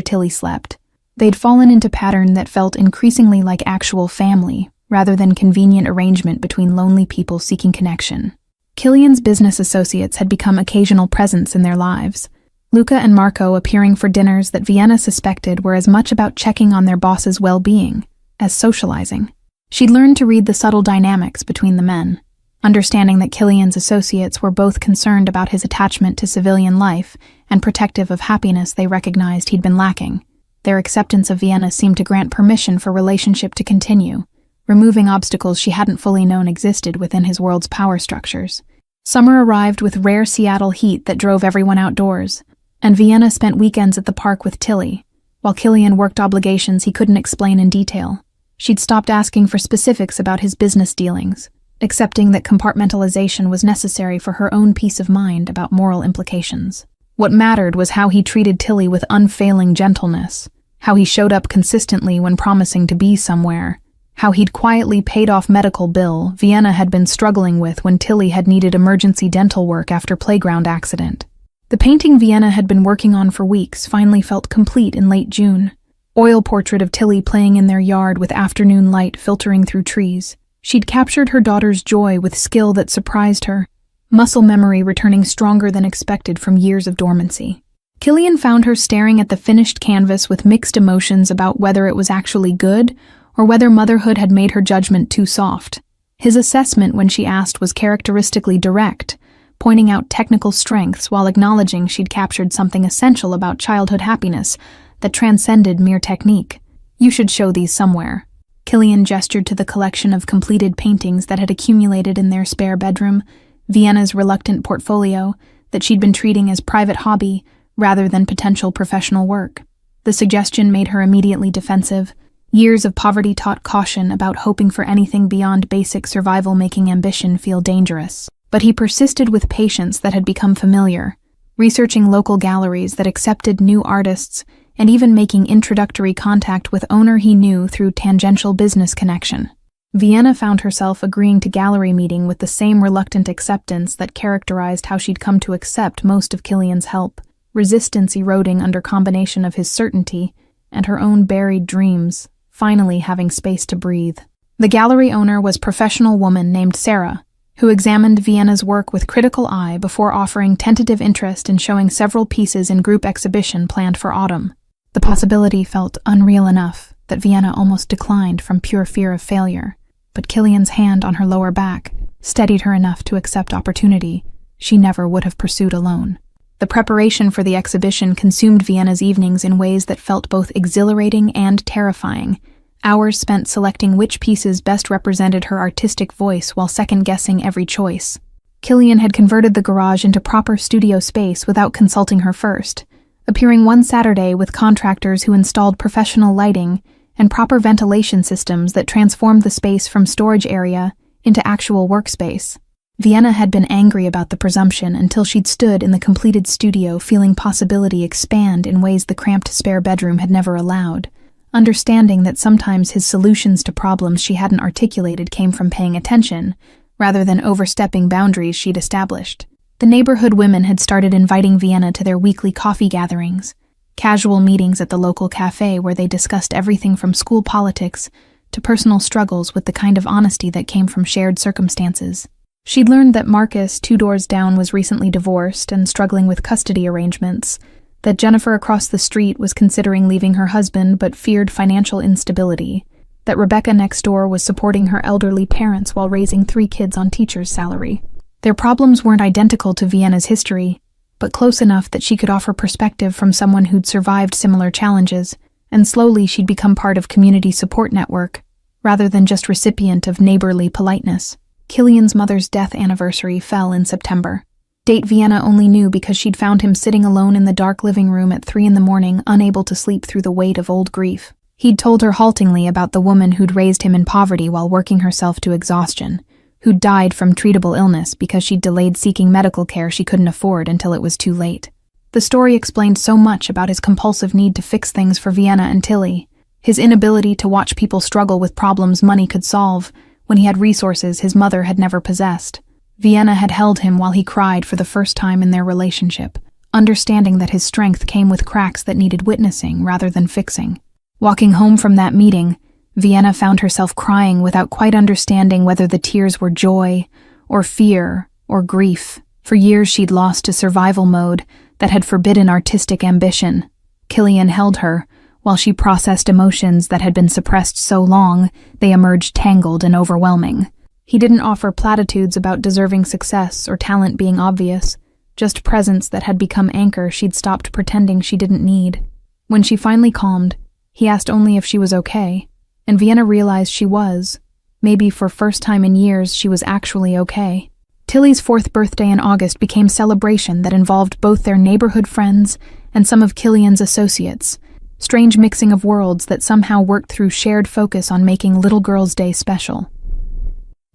[SPEAKER 1] Tilly slept. They'd fallen into pattern that felt increasingly like actual family, rather than convenient arrangement between lonely people seeking connection. Killian's business associates had become occasional presence in their lives, Luca and Marco appearing for dinners that Vienna suspected were as much about checking on their boss's well-being as socializing. She'd learned to read the subtle dynamics between the men, understanding that Killian's associates were both concerned about his attachment to civilian life and protective of happiness they recognized he'd been lacking. Their acceptance of Vienna seemed to grant permission for relationship to continue, removing obstacles she hadn't fully known existed within his world's power structures. Summer arrived with rare Seattle heat that drove everyone outdoors, and Vienna spent weekends at the park with Tilly, while Killian worked obligations he couldn't explain in detail. She'd stopped asking for specifics about his business dealings, accepting that compartmentalization was necessary for her own peace of mind about moral implications. What mattered was how he treated Tilly with unfailing gentleness, how he showed up consistently when promising to be somewhere, how he'd quietly paid off medical bill Vienna had been struggling with when Tilly had needed emergency dental work after playground accident. The painting Vienna had been working on for weeks finally felt complete in late June. Oil portrait of Tilly playing in their yard with afternoon light filtering through trees. She'd captured her daughter's joy with skill that surprised her, muscle memory returning stronger than expected from years of dormancy. Killian found her staring at the finished canvas with mixed emotions about whether it was actually good or whether motherhood had made her judgment too soft. His assessment when she asked was characteristically direct, pointing out technical strengths while acknowledging she'd captured something essential about childhood happiness that transcended mere technique. "You should show these somewhere." Killian gestured to the collection of completed paintings that had accumulated in their spare bedroom, Vienna's reluctant portfolio that she'd been treating as private hobby rather than potential professional work. The suggestion made her immediately defensive. Years of poverty taught caution about hoping for anything beyond basic survival, making ambition feel dangerous. But he persisted with patience that had become familiar, researching local galleries that accepted new artists and even making introductory contact with owner he knew through tangential business connection. Vienna found herself agreeing to gallery meeting with the same reluctant acceptance that characterized how she'd come to accept most of Killian's help, resistance eroding under combination of his certainty and her own buried dreams, finally having space to breathe. The gallery owner was a professional woman named Sarah, who examined Vienna's work with critical eye before offering tentative interest in showing several pieces in group exhibition planned for autumn. The possibility felt unreal enough that Vienna almost declined from pure fear of failure, but Killian's hand on her lower back steadied her enough to accept opportunity she never would have pursued alone. The preparation for the exhibition consumed Vienna's evenings in ways that felt both exhilarating and terrifying, hours spent selecting which pieces best represented her artistic voice while second-guessing every choice. Killian had converted the garage into proper studio space without consulting her first, appearing one Saturday with contractors who installed professional lighting and proper ventilation systems that transformed the space from storage area into actual workspace. Vienna had been angry about the presumption until she'd stood in the completed studio feeling possibility expand in ways the cramped spare bedroom had never allowed, understanding that sometimes his solutions to problems she hadn't articulated came from paying attention, rather than overstepping boundaries she'd established. The neighborhood women had started inviting Vienna to their weekly coffee gatherings, casual meetings at the local cafe where they discussed everything from school politics to personal struggles with the kind of honesty that came from shared circumstances. She'd learned that Marcus, 2 doors down, was recently divorced and struggling with custody arrangements, that Jennifer across the street was considering leaving her husband but feared financial instability, that Rebecca next door was supporting her elderly parents while raising 3 kids on teacher's salary. Their problems weren't identical to Vienna's history, but close enough that she could offer perspective from someone who'd survived similar challenges, and slowly she'd become part of community support network, rather than just recipient of neighborly politeness. Killian's mother's death anniversary fell in September. Date Vienna only knew because she'd found him sitting alone in the dark living room at 3 a.m, unable to sleep through the weight of old grief. He'd told her haltingly about the woman who'd raised him in poverty while working herself to exhaustion, who'd died from treatable illness because she'd delayed seeking medical care she couldn't afford until it was too late. The story explained so much about his compulsive need to fix things for Vienna and Tilly, his inability to watch people struggle with problems money could solve when he had resources his mother had never possessed. Vienna had held him while he cried for the first time in their relationship, understanding that his strength came with cracks that needed witnessing rather than fixing. Walking home from that meeting, Vienna found herself crying without quite understanding whether the tears were joy, or fear, or grief. For years she'd lost to survival mode that had forbidden artistic ambition. Killian held her, while she processed emotions that had been suppressed so long they emerged tangled and overwhelming. He didn't offer platitudes about deserving success or talent being obvious, just presence that had become anchor she'd stopped pretending she didn't need. When she finally calmed, he asked only if she was okay, and Vienna realized she was. Maybe for first time in years she was actually okay. Tilly's 4th birthday in August became celebration that involved both their neighborhood friends and some of Killian's associates, strange mixing of worlds that somehow worked through shared focus on making Little Girl's Day special.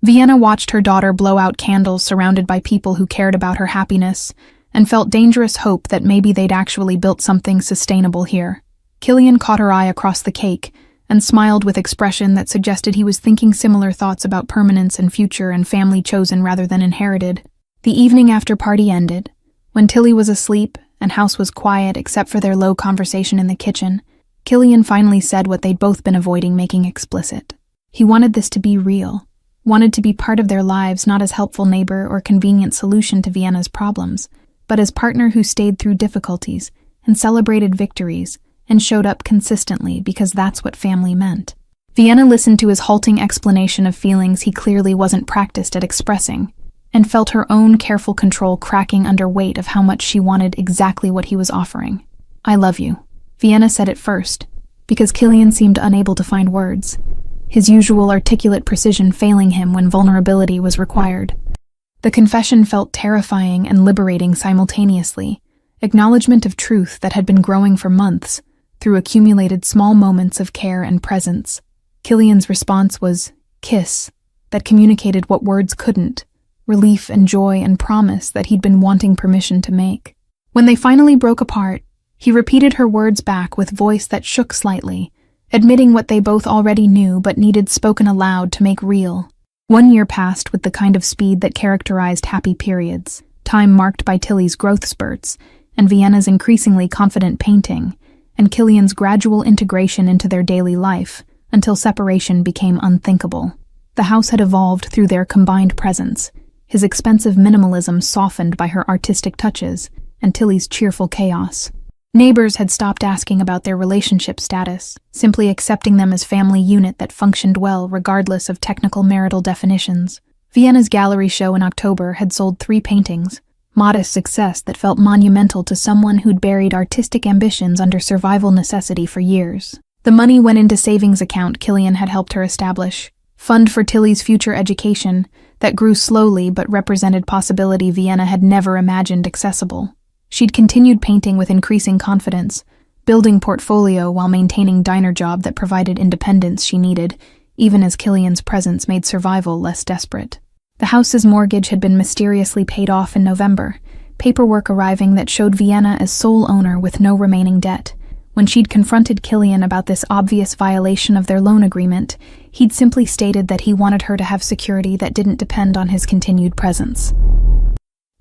[SPEAKER 1] Vienna watched her daughter blow out candles surrounded by people who cared about her happiness, and felt dangerous hope that maybe they'd actually built something sustainable here. Killian caught her eye across the cake and smiled with expression that suggested he was thinking similar thoughts about permanence and future and family chosen rather than inherited. The evening after party ended. When Tilly was asleep and house was quiet except for their low conversation in the kitchen, Killian finally said what they'd both been avoiding making explicit. He wanted this to be real, wanted to be part of their lives, not as helpful neighbor or convenient solution to Vienna's problems, but as partner who stayed through difficulties and celebrated victories and showed up consistently because that's what family meant. Vienna listened to his halting explanation of feelings he clearly wasn't practiced at expressing, and felt her own careful control cracking under weight of how much she wanted exactly what he was offering. "I love you." Vienna said it first, because Killian seemed unable to find words, his usual articulate precision failing him when vulnerability was required. The confession felt terrifying and liberating simultaneously, acknowledgement of truth that had been growing for months, through accumulated small moments of care and presence. Killian's response was kiss, that communicated what words couldn't, relief and joy and promise that he'd been wanting permission to make. When they finally broke apart, he repeated her words back with voice that shook slightly, admitting what they both already knew but needed spoken aloud to make real. 1 year passed with the kind of speed that characterized happy periods, time marked by Tilly's growth spurts, and Vienna's increasingly confident painting, and Killian's gradual integration into their daily life, until separation became unthinkable. The house had evolved through their combined presence, his expensive minimalism softened by her artistic touches, and Tilly's cheerful chaos. Neighbors had stopped asking about their relationship status, simply accepting them as family unit that functioned well regardless of technical marital definitions. Vienna's gallery show in October had sold 3 paintings, modest success that felt monumental to someone who'd buried artistic ambitions under survival necessity for years. The money went into savings account Killian had helped her establish, fund for Tilly's future education that grew slowly but represented possibility Vienna had never imagined accessible. She'd continued painting with increasing confidence, building portfolio while maintaining diner job that provided independence she needed, even as Killian's presence made survival less desperate. The house's mortgage had been mysteriously paid off in November, paperwork arriving that showed Vienna as sole owner with no remaining debt. When she'd confronted Killian about this obvious violation of their loan agreement, he'd simply stated that he wanted her to have security that didn't depend on his continued presence.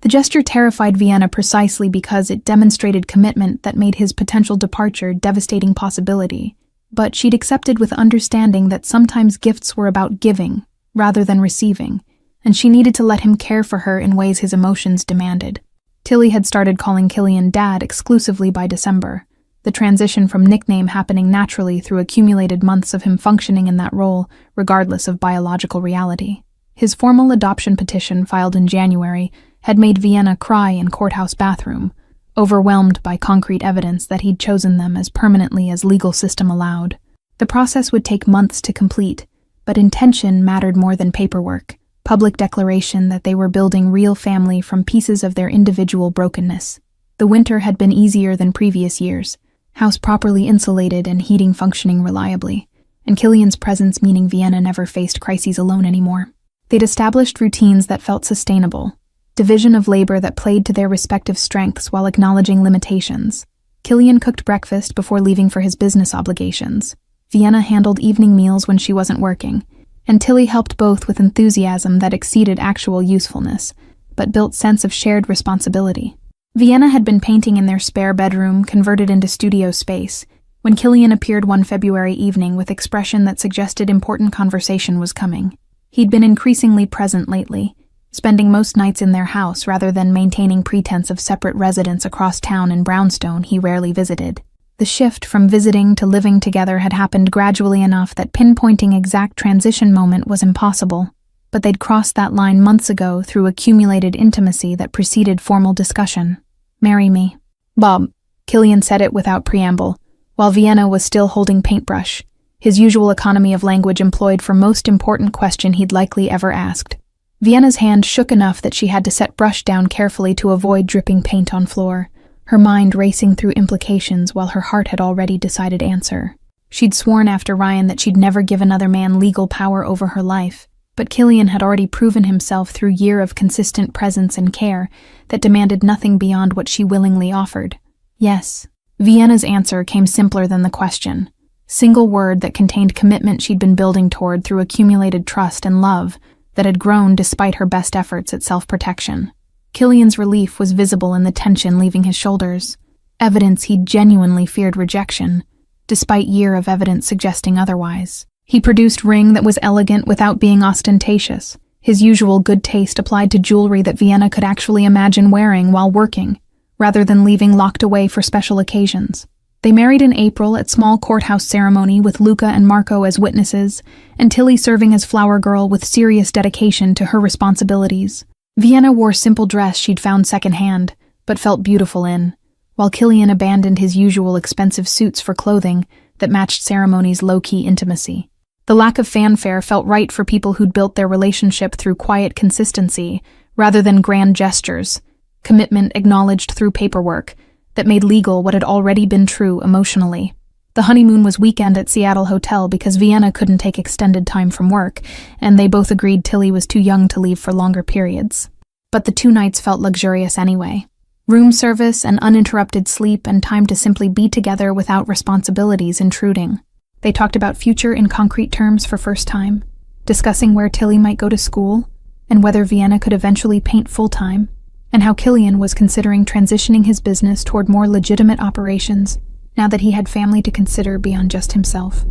[SPEAKER 1] The gesture terrified Vienna precisely because it demonstrated commitment that made his potential departure devastating possibility, but she'd accepted with understanding that sometimes gifts were about giving rather than receiving, and she needed to let him care for her in ways his emotions demanded. Tilly had started calling Killian Dad exclusively by December, the transition from nickname happening naturally through accumulated months of him functioning in that role, regardless of biological reality. His formal adoption petition, filed in January, had made Vienna cry in courthouse bathroom, overwhelmed by concrete evidence that he'd chosen them as permanently as legal system allowed. The process would take months to complete, but intention mattered more than paperwork. Public declaration that they were building real family from pieces of their individual brokenness. The winter had been easier than previous years, house properly insulated and heating functioning reliably, and Killian's presence meaning Vienna never faced crises alone anymore. They'd established routines that felt sustainable, division of labor that played to their respective strengths while acknowledging limitations. Killian cooked breakfast before leaving for his business obligations. Vienna handled evening meals when she wasn't working, and Tilly helped both with enthusiasm that exceeded actual usefulness, but built sense of shared responsibility. Vienna had been painting in their spare bedroom, converted into studio space, when Killian appeared one February evening with expression that suggested important conversation was coming. He'd been increasingly present lately, spending most nights in their house rather than maintaining pretense of separate residence across town in Brownstone he rarely visited. The shift from visiting to living together had happened gradually enough that pinpointing exact transition moment was impossible, but they'd crossed that line months ago through accumulated intimacy that preceded formal discussion. "Marry me." "Bob," Killian said it without preamble, while Vienna was still holding paintbrush, his usual economy of language employed for most important question he'd likely ever asked. Vienna's hand shook enough that she had to set brush down carefully to avoid dripping paint on floor, her mind racing through implications while her heart had already decided answer. She'd sworn after Ryan that she'd never give another man legal power over her life, But Killian had already proven himself through years of consistent presence and care that demanded nothing beyond what she willingly offered. Yes. Vienna's answer came simpler than the question. Single word that contained commitment she'd been building toward through accumulated trust and love that had grown despite her best efforts at self-protection. Killian's relief was visible in the tension leaving his shoulders, evidence he'd genuinely feared rejection, despite years of evidence suggesting otherwise. He produced ring that was elegant without being ostentatious, his usual good taste applied to jewelry that Vienna could actually imagine wearing while working, rather than leaving locked away for special occasions. They married in April at small courthouse ceremony with Luca and Marco as witnesses, and Tilly serving as flower girl with serious dedication to her responsibilities. Vienna wore simple dress she'd found secondhand, but felt beautiful in, while Killian abandoned his usual expensive suits for clothing that matched ceremony's low-key intimacy. The lack of fanfare felt right for people who'd built their relationship through quiet consistency rather than grand gestures, commitment acknowledged through paperwork that made legal what had already been true emotionally. The honeymoon was weekend at Seattle Hotel because Vienna couldn't take extended time from work, and they both agreed Tilly was too young to leave for longer periods. But the 2 nights felt luxurious anyway. Room service and uninterrupted sleep and time to simply be together without responsibilities intruding. They talked about future in concrete terms for first time, discussing where Tilly might go to school, and whether Vienna could eventually paint full-time, and how Killian was considering transitioning his business toward more legitimate operations, now that he had family to consider beyond just himself.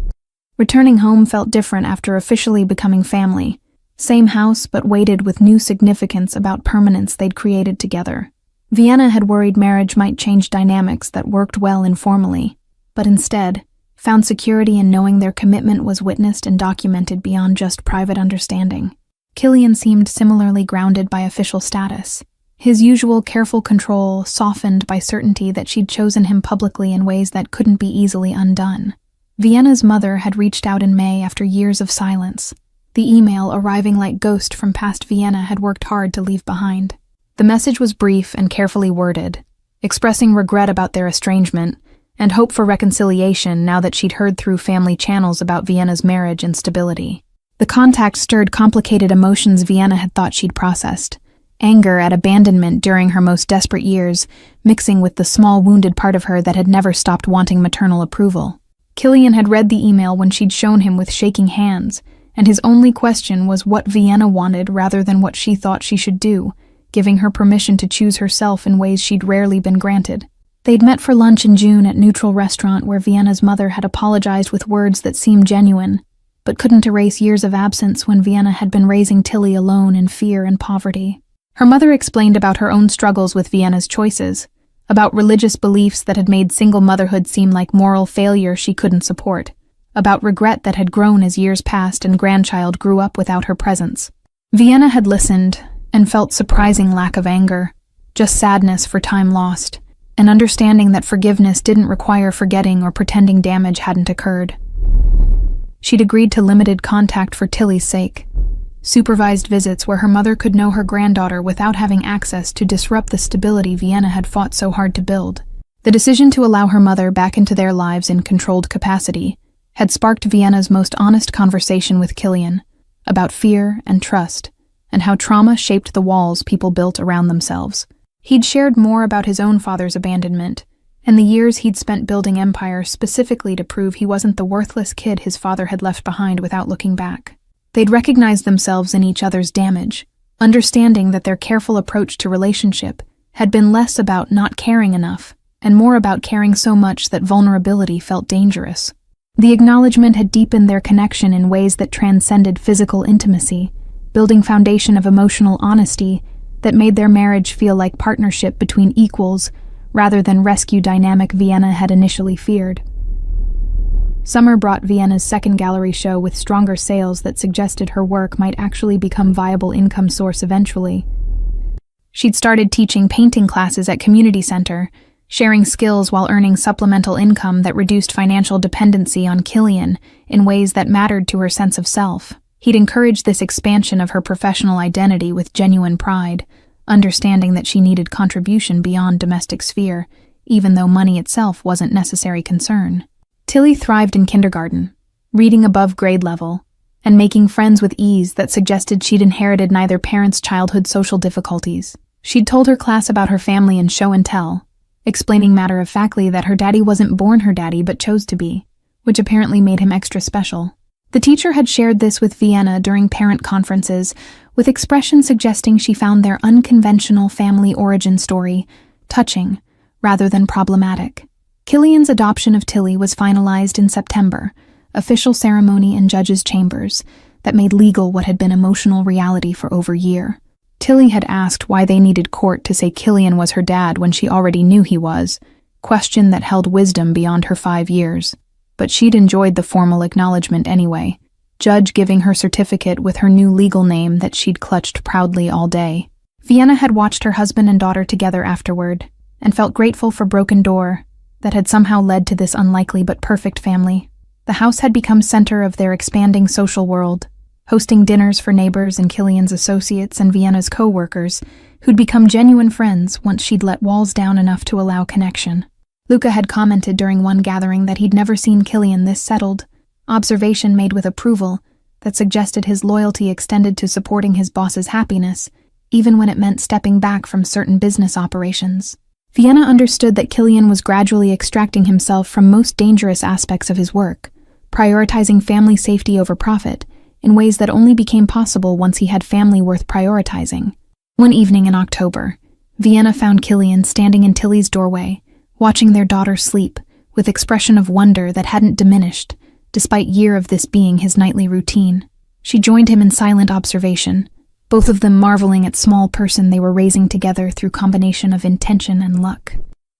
[SPEAKER 1] Returning home felt different after officially becoming family. Same house, but weighted with new significance about permanence they'd created together. Vienna had worried marriage might change dynamics that worked well informally, but instead, found security in knowing their commitment was witnessed and documented beyond just private understanding. Killian seemed similarly grounded by official status. His usual careful control softened by certainty that she'd chosen him publicly in ways that couldn't be easily undone. Vienna's mother had reached out in May after years of silence. The email, arriving like ghost from past Vienna, had worked hard to leave behind. The message was brief and carefully worded, expressing regret about their estrangement and hope for reconciliation now that she'd heard through family channels about Vienna's marriage and stability. The contact stirred complicated emotions Vienna had thought she'd processed. Anger at abandonment during her most desperate years, mixing with the small wounded part of her that had never stopped wanting maternal approval. Killian had read the email when she'd shown him with shaking hands, and his only question was what Vienna wanted rather than what she thought she should do, giving her permission to choose herself in ways she'd rarely been granted. They'd met for lunch in June at Neutral Restaurant where Vienna's mother had apologized with words that seemed genuine, but couldn't erase years of absence when Vienna had been raising Tilly alone in fear and poverty. Her mother explained about her own struggles with Vienna's choices, about religious beliefs that had made single motherhood seem like moral failure she couldn't support, about regret that had grown as years passed and grandchild grew up without her presence. Vienna had listened and felt surprising lack of anger, just sadness for time lost, an understanding that forgiveness didn't require forgetting or pretending damage hadn't occurred. She'd agreed to limited contact for Tilly's sake, supervised visits where her mother could know her granddaughter without having access to disrupt the stability Vienna had fought so hard to build. The decision to allow her mother back into their lives in controlled capacity had sparked Vienna's most honest conversation with Killian about fear and trust, and how trauma shaped the walls people built around themselves. He'd shared more about his own father's abandonment, and the years he'd spent building empire specifically to prove he wasn't the worthless kid his father had left behind without looking back. They'd recognized themselves in each other's damage, understanding that their careful approach to relationship had been less about not caring enough, and more about caring so much that vulnerability felt dangerous. The acknowledgement had deepened their connection in ways that transcended physical intimacy, building foundation of emotional honesty that made their marriage feel like partnership between equals rather than rescue dynamic Vienna had initially feared. Summer brought Vienna's second gallery show with stronger sales that suggested her work might actually become viable income source eventually. She'd started teaching painting classes at community center, sharing skills while earning supplemental income that reduced financial dependency on Killian in ways that mattered to her sense of self. He'd encouraged this expansion of her professional identity with genuine pride, understanding that she needed contribution beyond domestic sphere, even though money itself wasn't necessary concern. Tilly thrived in kindergarten, reading above grade level, and making friends with ease that suggested she'd inherited neither parents' childhood social difficulties. She'd told her class about her family in show and tell, explaining matter-of-factly that her daddy wasn't born her daddy but chose to be, which apparently made him extra special. The teacher had shared this with Vienna during parent conferences, with expressions suggesting she found their unconventional family origin story touching rather than problematic. Killian's adoption of Tilly was finalized in September, official ceremony in judges' chambers that made legal what had been emotional reality for over a year. Tilly had asked why they needed court to say Killian was her dad when she already knew he was, question that held wisdom beyond her 5 years. But she'd enjoyed the formal acknowledgement anyway, judge giving her certificate with her new legal name that she'd clutched proudly all day. Vienna had watched her husband and daughter together afterward, and felt grateful for broken door that had somehow led to this unlikely but perfect family. The house had become center of their expanding social world, hosting dinners for neighbors and Killian's associates and Vienna's co-workers, who'd become genuine friends once she'd let walls down enough to allow connection. Luca had commented during one gathering that he'd never seen Killian this settled, observation made with approval that suggested his loyalty extended to supporting his boss's happiness, even when it meant stepping back from certain business operations. Vienna understood that Killian was gradually extracting himself from most dangerous aspects of his work, prioritizing family safety over profit, in ways that only became possible once he had family worth prioritizing. One evening in October, Vienna found Killian standing in Tilly's doorway, watching their daughter sleep, with expression of wonder that hadn't diminished, despite year of this being his nightly routine. She joined him in silent observation, both of them marveling at small person they were raising together through combination of intention and luck.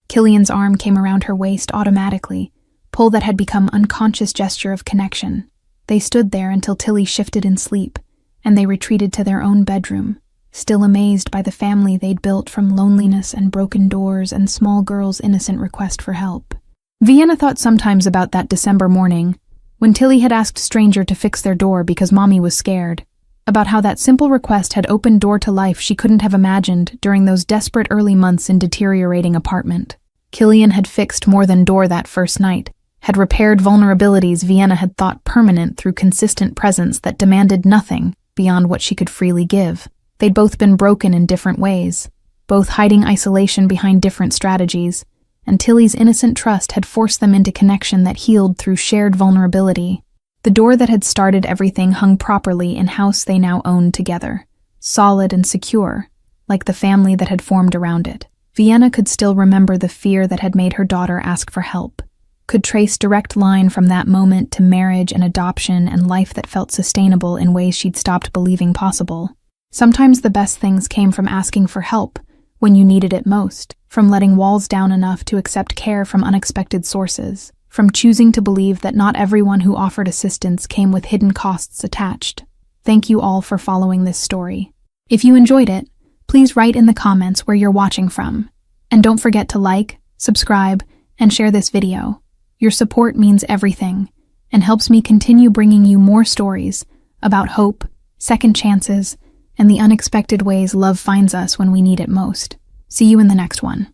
[SPEAKER 1] Killian's arm came around her waist automatically, pull that had become unconscious gesture of connection. They stood there until Tilly shifted in sleep, and they retreated to their own bedroom, still amazed by the family they'd built from loneliness and broken doors and small girl's innocent request for help. Vienna thought sometimes about that December morning, when Tilly had asked stranger to fix their door because mommy was scared, about how that simple request had opened door to life she couldn't have imagined during those desperate early months in deteriorating apartment. Killian had fixed more than door that first night, had repaired vulnerabilities Vienna had thought permanent through consistent presence that demanded nothing beyond what she could freely give. They'd both been broken in different ways, both hiding isolation behind different strategies, and Tilly's innocent trust had forced them into connection that healed through shared vulnerability. The door that had started everything hung properly in house they now owned together, solid and secure, like the family that had formed around it. Vienna could still remember the fear that had made her daughter ask for help, could trace direct line from that moment to marriage and adoption and life that felt sustainable in ways she'd stopped believing possible. Sometimes the best things came from asking for help when you needed it most, from letting walls down enough to accept care from unexpected sources, from choosing to believe that not everyone who offered assistance came with hidden costs attached. Thank you all for following this story. If you enjoyed it, please write in the comments where you're watching from. And don't forget to like, subscribe, and share this video. Your support means everything and helps me continue bringing you more stories about hope, second chances, and the unexpected ways love finds us when we need it most. See you in the next one.